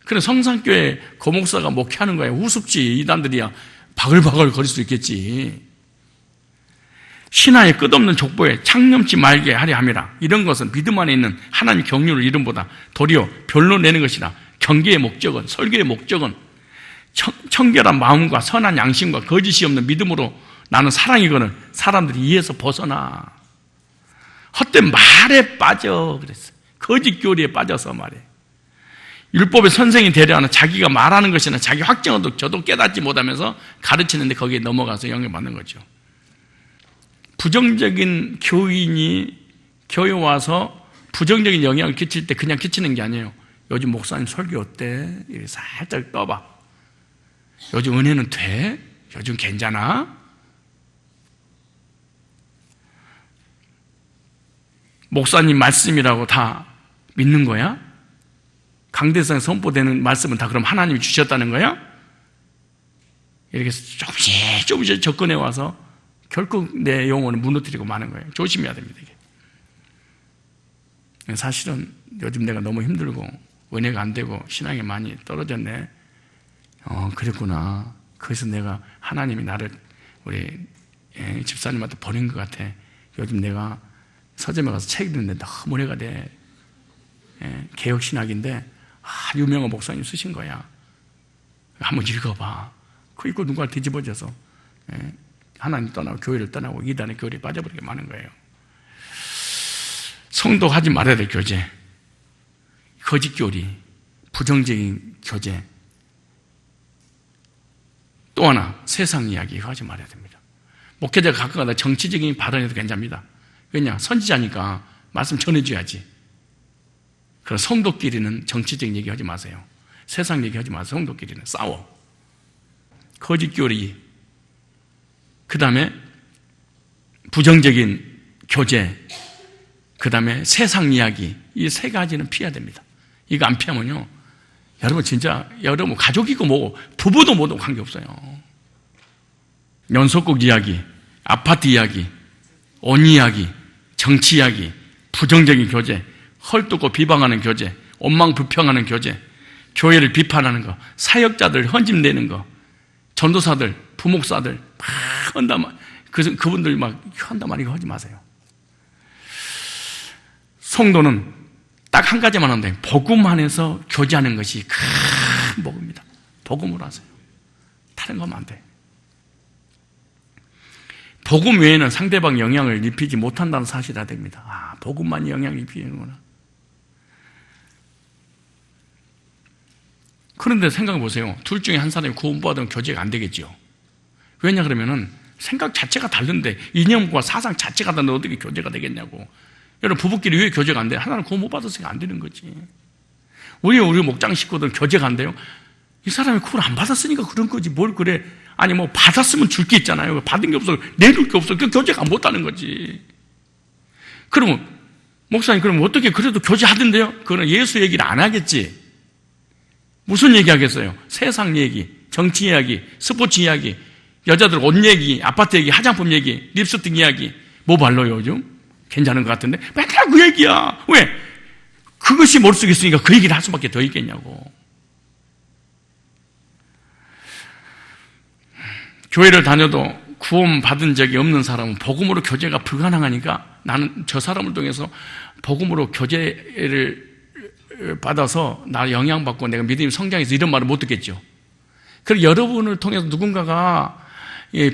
그래, 성산교회 고목사가 목회하는 거야. 우습지. 이단들이야 바글바글 거릴 수 있겠지. 신하의 끝없는 족보에 창념치 말게 하려 함이라. 이런 것은 믿음 안에 있는 하나님 경륜을 이름보다 도리어 별로 내는 것이라. 경계의 목적은, 설교의 목적은 청결한 마음과 선한 양심과 거짓이 없는 믿음으로 나는 사랑이거늘 사람들이 이해해서 벗어나. 헛된 말에 빠져 그랬어. 거짓 교리에 빠져서 말해. 율법의 선생이 되려 하는 자기가 말하는 것이나 자기 확정도 저도 깨닫지 못하면서 가르치는데 거기에 넘어가서 영향받는 거죠. 부정적인 교인이 교회 와서 부정적인 영향을 끼칠 때 그냥 끼치는 게 아니에요. 요즘 목사님 설교 어때? 이렇게 살짝 떠봐. 요즘 은혜는 돼? 요즘 괜찮아? 목사님 말씀이라고 다 믿는 거야? 강대상에 선포되는 말씀은 다 그럼 하나님이 주셨다는 거야? 이렇게 조금씩 접근해 와서 결국 내 영혼을 무너뜨리고 마는 거예요. 조심해야 됩니다. 이게. 사실은 요즘 내가 너무 힘들고 은혜가 안 되고 신앙이 많이 떨어졌네. 그랬구나. 그래서 내가 하나님이 나를 우리 집사님한테 버린 것 같아. 요즘 내가 서점에 가서 책 읽는데 너무 은혜가 돼. 개혁신학인데 유명한 목사님 쓰신 거야. 한번 읽어봐. 그 읽고 누가 뒤집어져서 하나님 떠나고 교회를 떠나고 이단의 교리에 빠져버리게 많은 거예요. 성도 하지 말아야 될 교제, 거짓 교리, 부정적인 교제, 또 하나 세상 이야기 하지 말아야 됩니다. 목회자가 가끔가다 정치적인 발언해도 괜찮습니다. 왜냐? 선지자니까 말씀 전해줘야지. 그럼 성도끼리는 정치적인 얘기하지 마세요. 세상 얘기하지 마세요. 성도끼리는 싸워. 거짓 교리, 그 다음에 부정적인 교제, 그 다음에 세상 이야기, 이 세 가지는 피해야 됩니다. 이거 안 피하면요, 여러분 진짜 여러분 가족이고 뭐고 부부도 뭐도 관계없어요. 연속곡 이야기, 아파트 이야기, 온 이야기, 정치 이야기, 부정적인 교제, 헐뜯고 비방하는 교제, 원망불평하는 교제, 교회를 비판하는 거, 사역자들 헌집내는 거, 전도사들, 부목사들 막 한단 말, 그분들 막 한단 말 이거 하지 마세요. 성도는 딱 한 가지만 하면 돼요. 복음 안에서 교제하는 것이 큰 복음입니다. 복음으로 하세요. 다른 거 하면 안 돼. 복음 외에는 상대방 영향을 입히지 못한다는 사실이 알아야 됩니다. 복음만 영향을 입히는구나. 그런데 생각해 보세요. 둘 중에 한 사람이 구원받으면 교제가 안 되겠죠. 왜냐 그러면은 생각 자체가 다른데, 이념과 사상 자체가 다른데 어떻게 교제가 되겠냐고. 여러분, 부부끼리 왜 교제가 안 돼요? 하나는 구원 못 받았으니까 안 되는 거지. 우리 목장 식구들은 교제가 안 돼요? 이 사람이 구원 안 받았으니까 그런 거지. 뭘 그래. 아니 뭐 받았으면 줄 게 있잖아요. 받은 게 없어, 내줄 게 없어. 그 교제가 못하는 거지. 그러면 목사님, 그럼 어떻게 그래도 교제하던데요? 그거는 예수 얘기를 안 하겠지. 무슨 얘기 하겠어요? 세상 얘기, 정치 이야기, 스포츠 이야기, 여자들 옷 얘기, 아파트 얘기, 화장품 얘기, 립스틱 이야기. 뭐 발라요 요즘? 괜찮은 것 같은데 맨날 그 얘기야. 왜? 그것이 머릿속에 있으니까 그 얘기를 할 수밖에 더 있겠냐고. 교회를 다녀도 구원 받은 적이 없는 사람은 복음으로 교제가 불가능하니까 나는 저 사람을 통해서 복음으로 교제를 받아서 나 영향받고 내가 믿음이 성장해서 이런 말을 못 듣겠죠. 그리고 여러분을 통해서 누군가가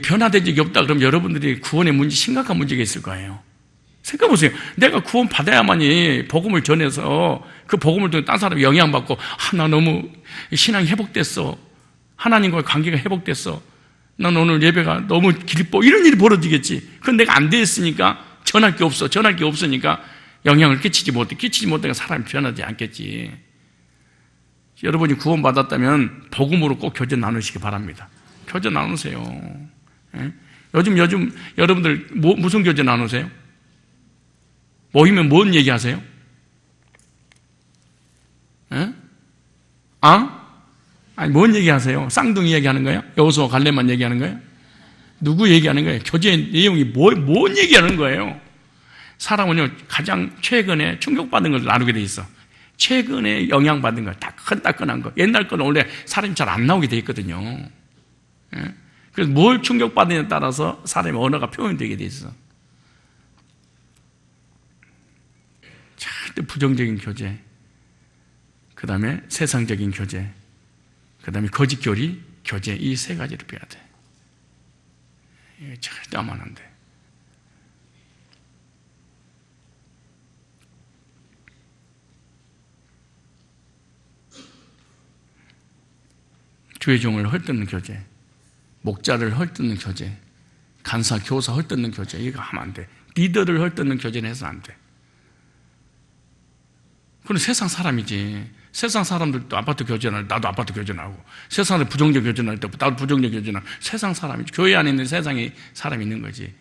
변화된 적이 없다 그러면 여러분들이 구원의 문제, 심각한 문제가 있을 거예요. 생각해보세요. 내가 구원 받아야만이 복음을 전해서 그 복음을 통해 딴 사람이 영향받고 나 너무 신앙이 회복됐어. 하나님과의 관계가 회복됐어. 난 오늘 예배가 너무 기뻐. 이런 일이 벌어지겠지. 그건 내가 안 돼 있으니까 전할 게 없어. 전할 게 없으니까 영향을 끼치지 못하니까 사람이 변하지 않겠지. 여러분이 구원받았다면 복음으로 꼭 교제 나누시기 바랍니다. 교제 나누세요. 예? 요즘 여러분들 무슨 교제 나누세요? 모이면 뭔 얘기하세요? 예? 아니 뭔 얘기하세요? 쌍둥이 얘기하는 거예요? 여호수아 갈렙만 얘기하는 거예요? 누구 얘기하는 거예요? 교제 내용이 뭔 얘기하는 거예요? 사람은요 가장 최근에 충격받은 걸 나누게 돼 있어. 최근에 영향받은 거, 따끈따끈한 거. 옛날 거는 원래 사람이 잘 안 나오게 돼 있거든요. 예? 그래서 뭘 충격받느냐에 따라서 사람의 언어가 표현되게 돼 있어. 절대 부정적인 교제, 그 다음에 세상적인 교제, 그 다음에 거짓교리, 교제, 이 세 가지를 빼야 돼. 이게 절대 하면 안 돼. 주의 종을 헐뜯는 교제, 목자를 헐뜯는 교제, 간사, 교사 헐뜯는 교제, 이거 하면 안 돼. 리더를 헐뜯는 교제는 해서는 안 돼. 그건 세상 사람이지. 세상 사람들도 아파트 교제할 때 나도 아파트 교제하고, 세상에 부정적 교제할 때 나도 부정적 교제하고, 세상 사람이지. 교회 안에 있는 세상에 사람이 있는 거지.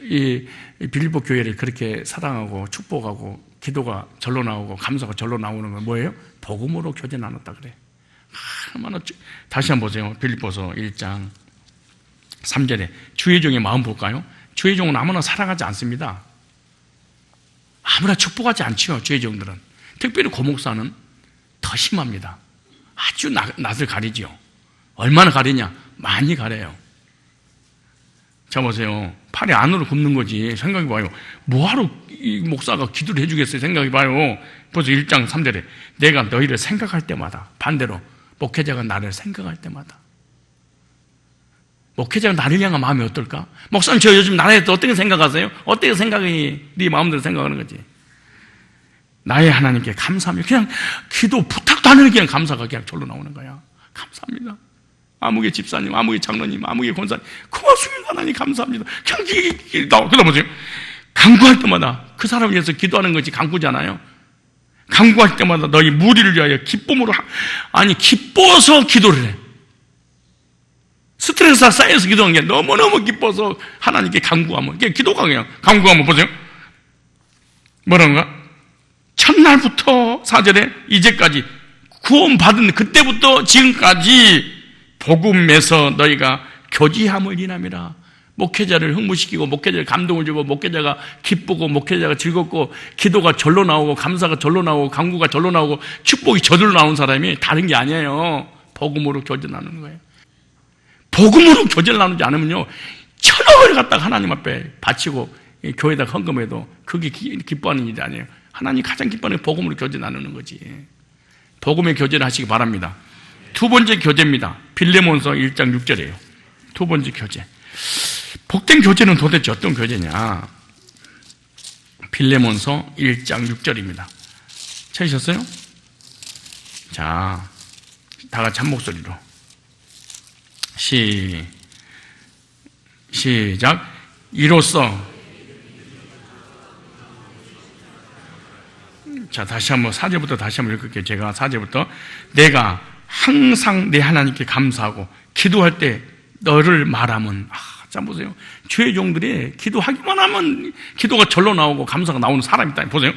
이 빌립보 교회를 그렇게 사랑하고 축복하고 기도가 절로 나오고 감사가 절로 나오는 건 뭐예요? 복음으로 교제 나눴다 그래. 얼마나 다시 한번 보세요. 빌립보서 1장 3절에 주의 종의 마음 볼까요? 주의 종은 아무나 사랑하지 않습니다. 아무나 축복하지 않지요. 주의 종들은. 특별히 고목사는 더 심합니다. 아주 낯을 가리죠. 얼마나 가리냐? 많이 가려요. 자 보세요. 팔이 안으로 굽는 거지. 생각해봐요. 뭐하러 이 목사가 기도를 해주겠어요? 생각해봐요. 벌써 1장 3절에 내가 너희를 생각할 때마다, 반대로 목회자가 나를 생각할 때마다, 목회자가 나를 향한 마음이 어떨까? 목사님 저 요즘 나에 대해서 어떻게 생각하세요? 어떻게 생각이 네 마음대로 생각하는 거지? 나의 하나님께 감사하며 그냥 기도 부탁도 안 하는 그냥 감사가 그냥 절로 나오는 거야. 감사합니다. 아무개 집사님, 아무개 장로님, 아무개 권사님 고맙습니다. 하나님 감사합니다. 그냥 나와. 그러다 보세요. 간구할 때마다 그 사람을 위해서 기도하는 것이 간구잖아요. 간구할 때마다 너희 무리를 위하여 기쁨으로 기뻐서 기도를 해. 스트레스가 쌓여서 기도하는 게 너무너무 기뻐서 하나님께 간구하면, 기도가 그냥 간구하면 보세요. 뭐라는가? 첫날부터 4절에 이제까지 구원받은 그때부터 지금까지 복음에서 너희가 교제함을 인함이라. 목회자를 흥분시키고 목회자를 감동을 주고 목회자가 기쁘고 목회자가 즐겁고 기도가 절로 나오고 감사가 절로 나오고 간구가 절로 나오고 축복이 저절로 나오는 사람이 다른 게 아니에요. 복음으로 교제 나누는 거예요. 복음으로 교제를 나누지 않으면요, 천억을 갖다가 하나님 앞에 바치고 교회에다 헌금해도 그게 기뻐하는 일이 아니에요. 하나님 가장 기뻐하는 복음으로 교제 나누는 거지. 복음의 교제를 하시기 바랍니다. 두 번째 교제입니다. 빌레몬서 1장 6절이에요. 두 번째 교제. 복된 교제는 도대체 어떤 교제냐? 빌레몬서 1장 6절입니다. 찾으셨어요? 자, 다 같이 한 목소리로 시작. 이로써, 자 다시 한번 4절부터 다시 한번 읽을게요. 제가 4절부터 내가 항상 내 하나님께 감사하고 기도할 때 너를 말하면, 자 보세요. 주의 종들이 기도하기만 하면 기도가 절로 나오고 감사가 나오는 사람이 있다. 보세요.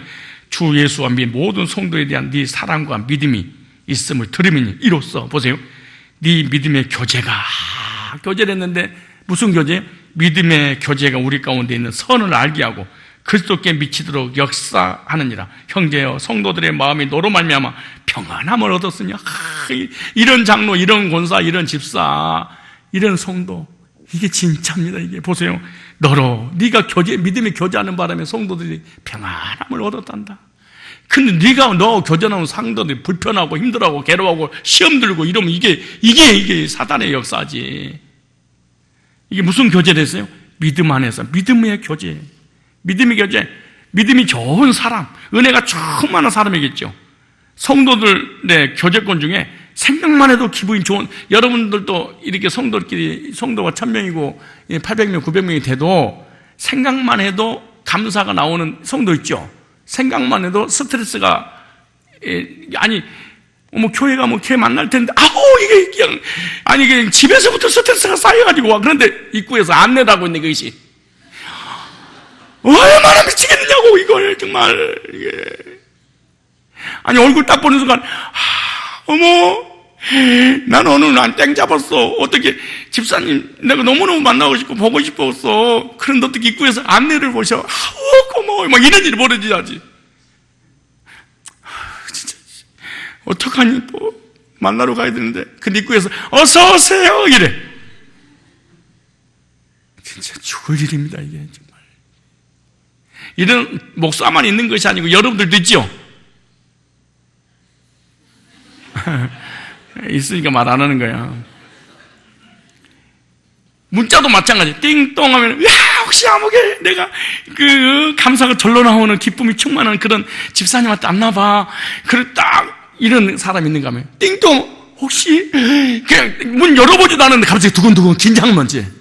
주 예수와 및 모든 성도에 대한 네 사랑과 믿음이 있음을 들으면 이로써, 보세요. 네 믿음의 교제가, 교제를 했는데 무슨 교제? 믿음의 교제가 우리 가운데 있는 선을 알게 하고 그리스도께 미치도록 역사하느니라. 형제여, 성도들의 마음이 너로 말미암아 평안함을 얻었으냐. 이런 장로, 이런 권사, 이런 집사, 이런 성도, 이게 진짜입니다. 이게 보세요. 너로 네가 믿음이 교제하는 바람에 성도들이 평안함을 얻었단다. 근데 네가 너 교제하는 상도들이 불편하고 힘들어하고 괴로워하고 시험 들고 이러면 이게 사단의 역사지. 이게 무슨 교제를 했어요? 믿음 안에서 믿음의 교제. 믿음의 교제, 믿음이 좋은 사람, 은혜가 충만한 사람이겠죠. 성도들의 교제권 중에 생각만 해도 기분이 좋은, 여러분들도 이렇게 성도가 1000명이고 800명, 900명이 돼도 생각만 해도 감사가 나오는 성도 있죠. 생각만 해도 스트레스가, 교회 가면 걔 만날 텐데, 이게 그냥 집에서부터 스트레스가 쌓여가지고 와. 그런데 입구에서 안내라고 있는 것이 얼마나 미치겠느냐고, 이걸, 정말, 이게. 얼굴 딱 보는 순간, 난 오늘 난 땡 잡았어. 어떻게, 집사님, 내가 너무너무 만나고 싶고, 보고 싶었어. 그런데 어떻게 입구에서 안내를 보셔. 고마워. 막 이런 일이 벌어지야지. 진짜, 어떡하니, 만나러 가야 되는데. 근데 입구에서, 어서오세요. 이래. 진짜 죽을 일입니다, 이게. 이런 목사만 있는 것이 아니고 여러분들도 있죠? 있으니까 말 안 하는 거야. 문자도 마찬가지. 띵동 하면, 혹시 아무개 내가 감사가 절로 나오는 기쁨이 충만한 그런 집사님한테 안 나봐. 그래, 딱 이런 사람 있는가 하면, 띵동, 혹시, 그냥 문 열어보지도 않았는데 갑자기 두근두근 긴장 먼지.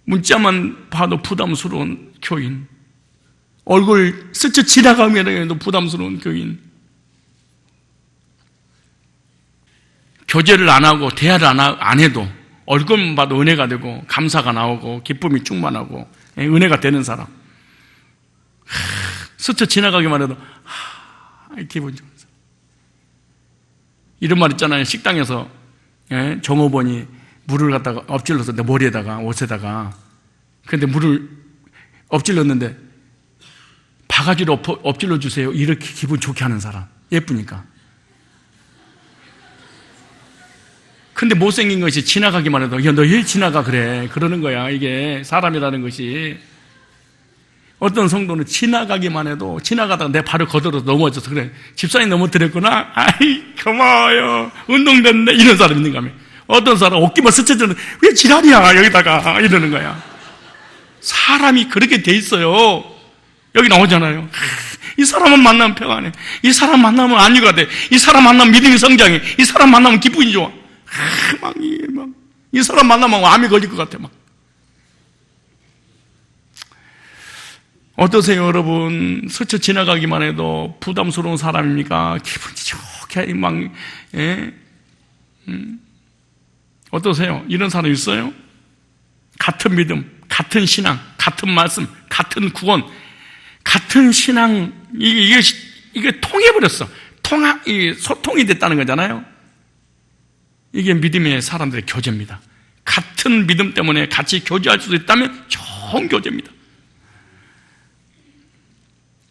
문자만 봐도 부담스러운 교인, 얼굴 스쳐 지나가면도 부담스러운 교인, 교제를 안 하고 대화를 안 해도 얼굴만 봐도 은혜가 되고 감사가 나오고 기쁨이 충만하고 은혜가 되는 사람, 스쳐 지나가기만 해도 기분 좋은 사람. 이런 말 있잖아요. 식당에서 종업원이 물을 갖다가 엎질러서 내 머리에다가 옷에다가, 근데 물을 엎질렀는데 바가지로 엎질러 주세요. 이렇게 기분 좋게 하는 사람, 예쁘니까. 근데 못생긴 것이 지나가기만 해도, 야, 너 왜 지나가 그래, 그러는 거야. 이게 사람이라는 것이. 어떤 성도는 지나가기만 해도, 지나가다가 내 발을 거들어서 넘어져서, 그래, 집사님 넘어뜨렸구나, 고마워요, 운동됐네, 이런 사람 있는가 하면, 어떤 사람 어깨만 스쳐졌는데 왜 지랄이야 여기다가 이러는 거야. 사람이 그렇게 돼 있어요. 여기 나오잖아요. 이 사람은 만나면 평안해. 이 사람 만나면 안위가 돼. 이 사람 만나면 믿음이 성장해. 이 사람 만나면 기분이 좋아. 이 사람 만나면 암이 걸릴 것 같아. 어떠세요, 여러분? 스쳐 지나가기만 해도 부담스러운 사람입니까? 기분이 좋게 어떠세요? 이런 사람 있어요? 같은 믿음, 같은 신앙, 같은 말씀, 같은 구원, 같은 신앙, 이게 통해버렸어. 소통이 됐다는 거잖아요. 이게 믿음의 사람들의 교제입니다. 같은 믿음 때문에 같이 교제할 수도 있다면 좋은 교제입니다.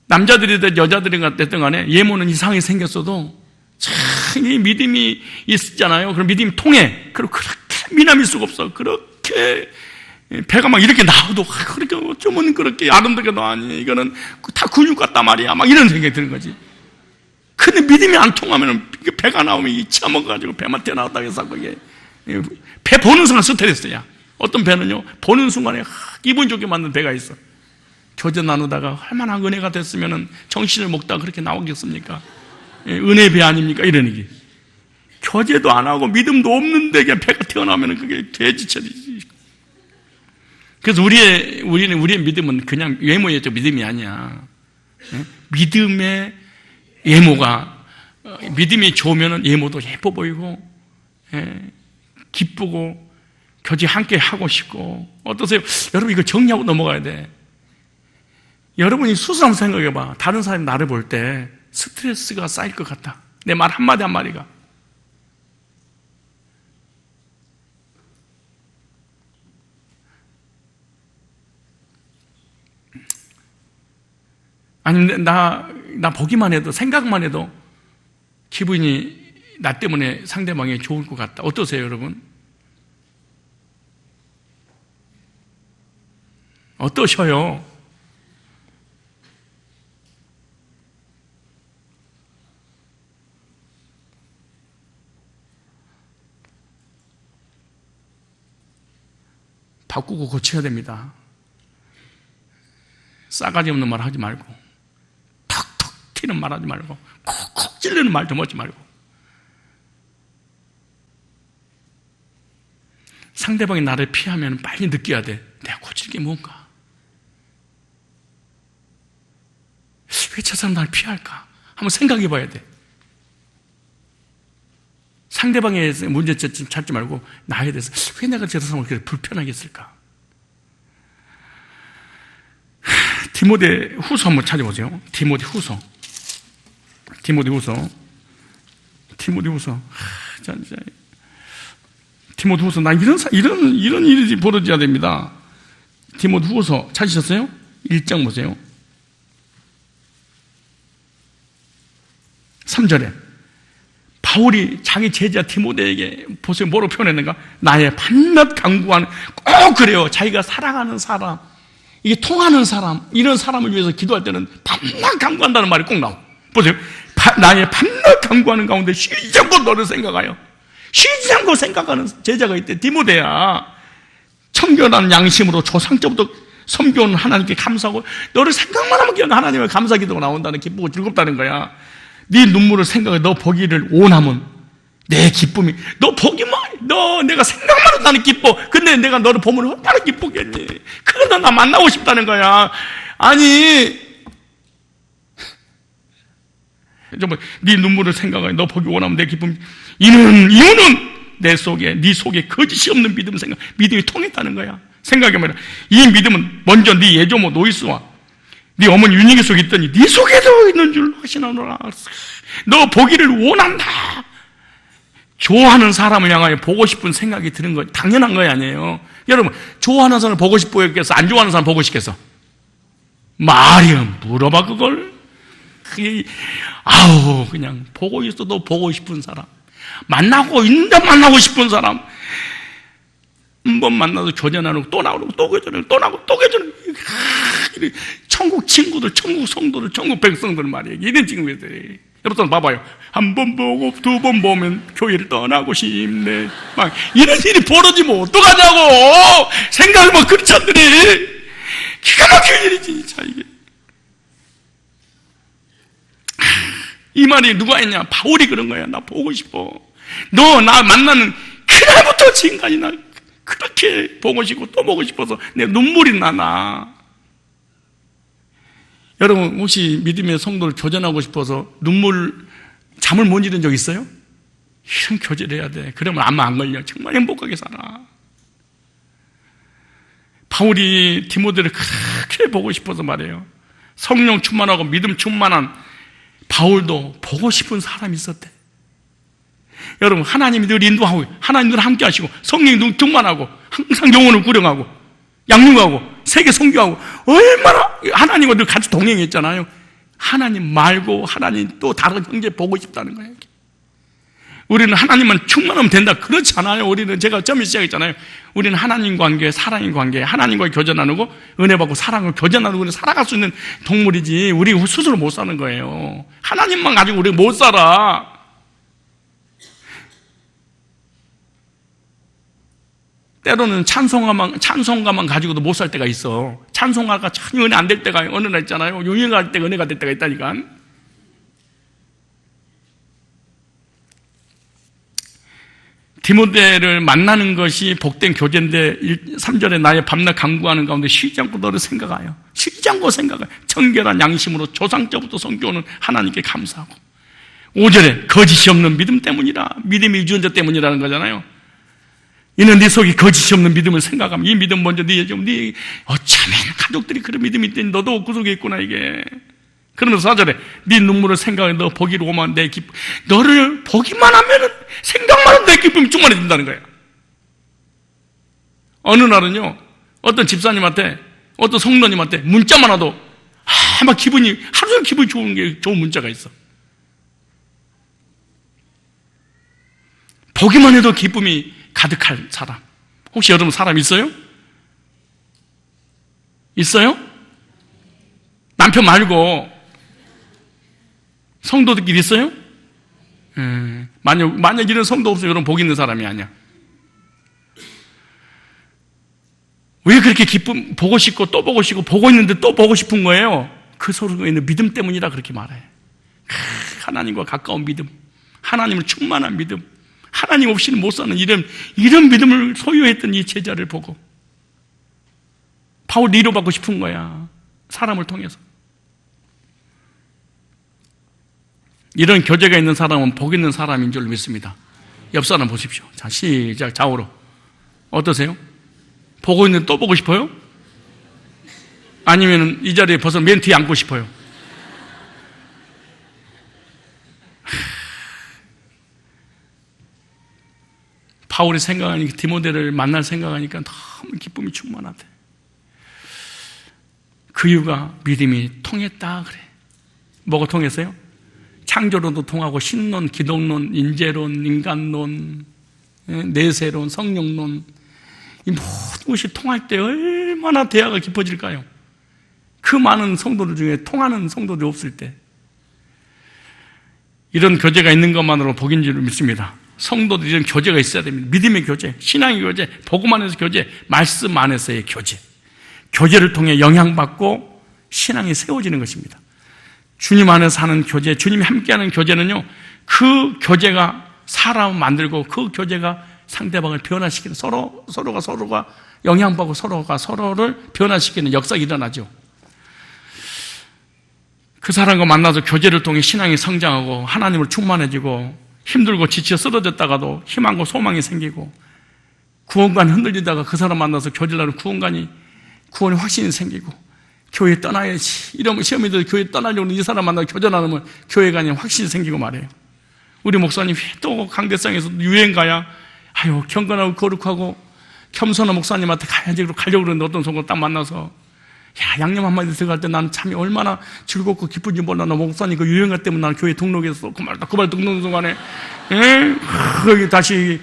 남자들이든 여자들이든 됐든 간에 예모는 이상하게 생겼어도 참 이 믿음이 있잖아요. 그럼 믿음이 통해. 그리고 그렇게 미남일 수가 없어. 그렇게 배가 막 이렇게 나와도 그렇게 어쩌면 그렇게 아름답게 나와니, 이거는 다 근육 같단 말이야. 막 이런 생각이 드는 거지. 근데 믿음이 안 통하면 배가 나오면 이 처먹어가지고 배만 튀어나왔다고 해서 그게 배 보는 순간 스트레스야. 어떤 배는요, 보는 순간에 기분 좋게 만든 배가 있어. 교제 나누다가 얼마나 은혜가 됐으면 정신을 먹다가 그렇게 나오겠습니까? 은혜 배 아닙니까? 이런 얘기. 교제도 안 하고 믿음도 없는데 그냥 배가 튀어나오면 그게 돼지처리지. 그래서 우리의 믿음은 그냥 외모의 믿음이 아니야. 믿음의 외모가, 믿음이 좋으면 외모도 예뻐 보이고, 기쁘고, 교제 함께 하고 싶고. 어떠세요? 여러분, 이거 정리하고 넘어가야 돼. 여러분이 스스로 한번 생각해봐. 다른 사람이 나를 볼 때 스트레스가 쌓일 것 같다. 내 말 한마디 한마디가. 아니, 나 보기만 해도, 생각만 해도 기분이 나 때문에 상대방이 좋을 것 같다. 어떠세요, 여러분? 어떠셔요? 바꾸고 고쳐야 됩니다. 싸가지 없는 말 하지 말고, 턱턱 튀는 말 하지 말고, 콕콕 찔리는 말 좀 하지 말고. 상대방이 나를 피하면 빨리 느껴야 돼. 내가 고칠 게 뭔가? 왜 저 사람 나를 피할까? 한번 생각해 봐야 돼. 상대방의 문제점 찾지 말고 나에 대해서 왜 내가 저 사람을 그렇게 불편하게 했을까? 디모데 후서 한번 찾아보세요. 디모데 후서. 나 이런 일이 벌어져야 됩니다. 디모데 후서 찾으셨어요? 1장 보세요. 3절에 바울이 자기 제자 디모데에게 보세요. 뭐로 표현했는가? 나의 밤낮 간구하는, 꼭 그래요. 자기가 사랑하는 사람, 이게 통하는 사람, 이런 사람을 위해서 기도할 때는 밤낮 간구한다는 말이 꼭 나와요. 보세요. 나의 밤낮 간구하는 가운데 쉬지 않고 너를 생각하여. 쉬지 않고 생각하는 제자가 있대. 디모데야, 청결한 양심으로 조상적부터 섬겨온 하나님께 감사하고 너를 생각만 하면 그냥 하나님의 감사 기도가 나온다는, 기쁘고 즐겁다는 거야. 네 눈물을 생각해 너 보기를 원하면 내 기쁨이, 너 내가 생각만 해도 나는 기뻐. 근데 내가 너를 보면 얼마나 기쁘겠니? 그러다 나 만나고 싶다는 거야. 아니, 정말 네 눈물을 생각해 너 보기 원하면 내 기쁨이, 이유는 네 속에 거짓이 없는 믿음이 통했다는 거야. 생각해보면 이 믿음은 먼저 네 예조모 노이스와 네 어머니 윤희기 속에 있더니 네 속에도 있는 줄 아시나노라. 너 보기를 원한다. 좋아하는 사람을 향하여 보고 싶은 생각이 드는 거 당연한 거 아니에요. 여러분, 좋아하는 사람을 보고 싶겠어? 안 좋아하는 사람 보고 싶겠어? 말이야, 물어봐 그걸. 그냥 보고 있어도 보고 싶은 사람, 만나고 있는데 만나고 싶은 사람, 한 번 만나도 교제나누고 또 나오고 또 교제나누고 또 나오고 또 교제나누고. 천국 친구들, 천국 성도들, 천국 백성들 말이에요. 이런 친구들이. 여러분 봐봐요. 한 번 보고 두 번 보면 교회를 떠나고 싶네. 막 이런 일이 벌어지면 어떡하냐고. 생각해보면 크리스찬들이 기가 막힌 일이지 진짜 이게. 이 말이 누가 했냐? 바울이 그런 거야. 나 보고 싶어. 너 나 만나는 그날부터 지금까지 나 그렇게 보고 싶고 또 보고 싶어서 내 눈물이 나나. 여러분 혹시 믿음의 성도를 교전하고 싶어서 잠을 못 이룬 적 있어요? 이런 교제를 해야 돼. 그러면 아마 안 걸려. 정말 행복하게 살아. 바울이 디모데를 그렇게 보고 싶어서 말해요. 성령 충만하고 믿음 충만한 바울도 보고 싶은 사람이 있었대. 여러분, 하나님이 늘 인도하고 하나님 늘 함께 하시고 성령이 늘 충만하고 항상 영혼을 구령하고 양육하고 세계 선교하고 얼마나 하나님과 늘 같이 동행했잖아요. 하나님 말고 하나님 또 다른 형제 보고 싶다는 거예요. 우리는 하나님만 충만하면 된다. 그렇지 않아요. 우리는 제가 처음에 시작했잖아요. 우리는 하나님 관계, 사랑의 관계, 하나님과 교제 나누고 은혜 받고 사랑을 교제 나누고 살아갈 수 있는 동물이지 우리 스스로 못 사는 거예요. 하나님만 가지고 우리 못 살아. 때로는 찬송가만 가지고도 못 살 때가 있어. 찬송가가 전혀 은혜 안 될 때가 어느 날 있잖아요. 유행할 때 은혜가 될 때가 있다니까. 디모데를 만나는 것이 복된 교제인데 3절에 나의 밤낮 간구하는 가운데 쉬지 않고 너를 생각하여. 쉬지 않고 생각하여. 청결한 양심으로 조상자부터 섬겨오는 하나님께 감사하고. 5절에 거짓이 없는 믿음 때문이라. 믿음이 유전자 때문이라는 거잖아요. 이는 네 속에 거짓이 없는 믿음을 생각하면 이 믿음 먼저 어쩌면 가족들이 그런 믿음이 있더니 너도 그 속에 있구나 이게. 그러면서 4절에 네 눈물을 생각해 너 보기를 오면 내 기쁨, 너를 보기만 하면은 생각만 하면 내 기쁨이 충만해진다는 거야. 어느 날은요 어떤 집사님한테 어떤 성도님한테 문자만 와도 막 기분이, 하루 종일 기분이 좋은 문자가 있어. 보기만 해도 기쁨이 가득할 사람. 혹시 여러분 사람 있어요? 있어요? 남편 말고 성도들끼리 있어요? 만약 이런 성도 없으면 여러분 복 있는 사람이 아니야. 왜 그렇게 보고 싶고 또 보고 싶고 보고 있는데 또 보고 싶은 거예요? 그 속에 있는 믿음 때문이라 그렇게 말해. 하나님과 가까운 믿음, 하나님을 충만한 믿음, 하나님 없이는 못 사는 이런 믿음을 소유했던 이 제자를 보고 바울이 위로받고 싶은 거야. 사람을 통해서. 이런 교제가 있는 사람은 복 있는 사람인 줄 믿습니다. 옆 사람 보십시오. 자, 시작. 좌우로. 어떠세요? 보고 있는데 또 보고 싶어요? 아니면 이 자리에 벌써 맨 뒤에 앉고 싶어요? 바울이 생각하니까, 디모데를 만날 생각하니까 너무 기쁨이 충만하대. 그 이유가 믿음이 통했다 그래. 뭐가 통했어요? 창조론도 통하고 신론, 기독론, 인재론, 인간론, 내세론, 성령론, 이 모든 것이 통할 때 얼마나 대화가 깊어질까요? 그 많은 성도들 중에 통하는 성도들이 없을 때 이런 교제가 있는 것만으로 복인 줄 믿습니다. 성도들이 이런 교제가 있어야 됩니다. 믿음의 교제, 신앙의 교제, 복음 안에서 교제, 말씀 안에서의 교제. 교제를 통해 영향받고 신앙이 세워지는 것입니다. 주님 안에 사는 교제, 주님이 함께하는 교제는요, 그 교제가 사람을 만들고 그 교제가 상대방을 변화시키는, 서로가 영향받고 서로가 서로를 변화시키는 역사가 일어나죠. 그 사람과 만나서 교제를 통해 신앙이 성장하고 하나님을 충만해지고 힘들고 지쳐 쓰러졌다가도 희망과 소망이 생기고 구원관이 흔들리다가 그 사람 만나서 교제를 하는 구원의 확신이 생기고 교회 떠나야지. 이러면 시험이 들어 교회 떠나려고 이 사람 만나서 교제 나누면 교회가 아닌 확신이 생기고 말이에요. 우리 목사님 또 강대상에서 유행가야. 아유, 경건하고 거룩하고 겸손한 목사님한테 가야지. 가려고 그러는데 어떤 성도 딱 만나서 야, 양념 한마디 들어갈 때 나는 참이 얼마나 즐겁고 기쁜지 몰라. 나 목사님 그 유행가 때문에 나는 교회 등록했어. 그 말 듣는 순간에 거기 다시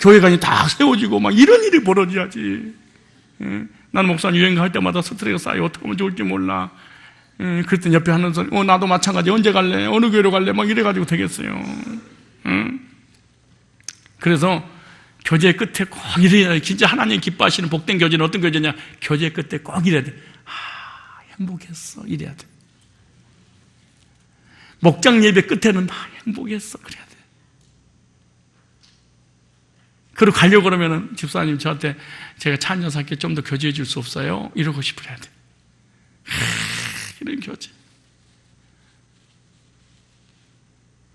교회관이 다 세워지고 막 이런 일이 벌어져야지. 나는 목사님 유행가 할 때마다 스트레스가 쌓여. 어떻게 하면 좋을지 몰라. 그랬더니 옆에 하는 사람이 나도 마찬가지. 언제 갈래? 어느 교회로 갈래? 막 이래가지고 되겠어요. 그래서 교제 끝에 꼭 이래야 돼. 진짜 하나님 기뻐하시는 복된 교제는 어떤 교제냐? 교제 끝에 꼭 이래야 돼. 행복했어. 이래야 돼. 목장 예배 끝에는 행복했어. 그래야 돼. 그리고 가려고 그러면은 집사님 저한테 제가 찬양사께 좀 더 교제해 줄 수 없어요? 이러고 싶어야 돼. 이런 교제.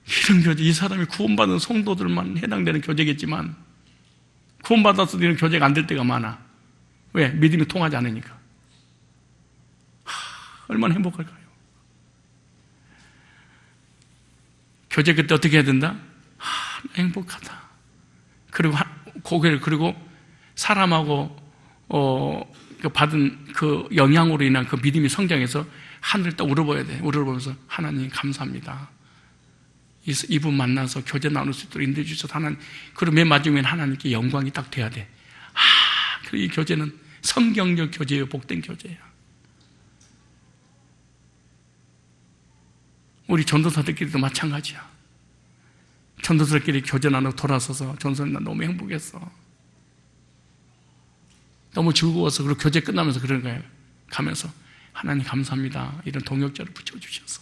이런 교제. 이 사람이 구원받은 성도들만 해당되는 교제겠지만 구원받아서도 이런 교제가 안 될 때가 많아. 왜? 믿음이 통하지 않으니까. 얼마나 행복할까요? 교제 그때 어떻게 해야 된다? 행복하다. 그리고 고개를, 그리고 사람하고 받은 그 영향으로 인한 그 믿음이 성장해서 하늘을 딱 우러봐야 돼. 우러보면서 하나님 감사합니다. 이분 만나서 교제 나눌 수 있도록 인도해 주셔서 하나님. 그리고 맨 마지막엔 하나님께 영광이 딱 돼야 돼. 그리고 이 교제는 성경적 교제예요. 복된 교제야. 우리 전도사들끼리도 마찬가지야. 전도사들끼리 교제 나누고 돌아서서 전도사님 나 너무 행복했어. 너무 즐거워서. 그리고 교제 끝나면서 그런 거예요. 가면서 하나님 감사합니다. 이런 동역자를 붙여주셔서.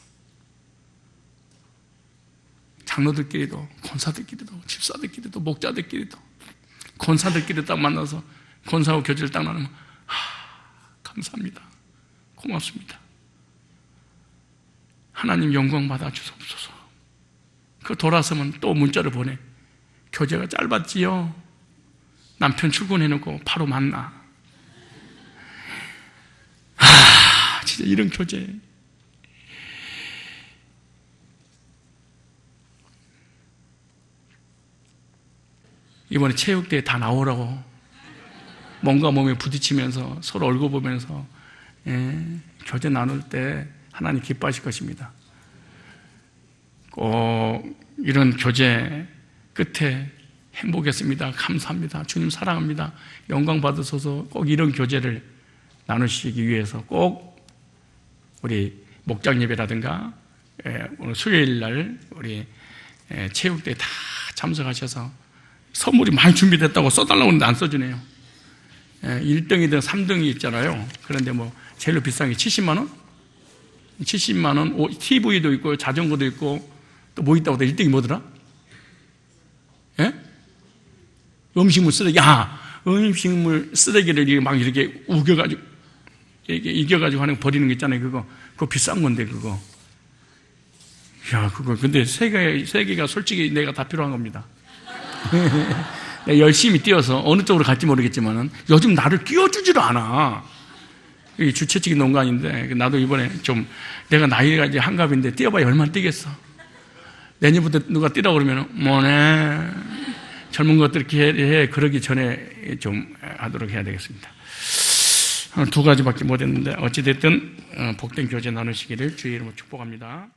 장로들끼리도, 권사들끼리도, 집사들끼리도, 목자들끼리도, 권사들끼리 딱 만나서 권사하고 교제를 딱 나누면 감사합니다. 고맙습니다. 하나님 영광 받아 주옵소서. 그 돌아서면 또 문자를 보내. 교제가 짧았지요. 남편 출근해놓고 바로 만나. 진짜 이런 교제. 이번에 체육대회 다 나오라고 몸과 몸에 부딪히면서 서로 얼굴 보면서 교제 나눌 때 하나님 기뻐하실 것입니다. 꼭 이런 교제 끝에 행복했습니다. 감사합니다. 주님 사랑합니다. 영광 받으셔서 꼭 이런 교제를 나누시기 위해서 꼭 우리 목장 예배라든가 오늘 수요일 날 우리 체육대회 다 참석하셔서 선물이 많이 준비됐다고 써달라고 하는데 안 써주네요. 1등이든 3등이 있잖아요. 그런데 뭐 제일로 비싼 게 70만 원? 70만 원, TV도 있고 자전거도 있고 또 뭐 있다고 또 1등이 뭐더라? 예? 음식물 쓰레기. 음식물 쓰레기를 막 이렇게 우겨가지고 이겨가지고 하는 거 버리는 거 있잖아요. 그거 비싼 건데 그거. 그거 근데 세계가 솔직히 내가 다 필요한 겁니다. 내가 열심히 뛰어서 어느 쪽으로 갈지 모르겠지만은 요즘 나를 끼워주지도 않아. 이게 주최측인 농간인데 나도 이번에 좀 내가 나이가 이제 한갑인데 뛰어봐야 얼마나 뛰겠어. 내년부터 누가 뛰라고 그러면 뭐네 젊은 것들 이렇게 해. 그러기 전에 좀 하도록 해야 되겠습니다. 2가지밖에 못했는데 어찌됐든 복된 교제 나누시기를 주의 이름으로 축복합니다.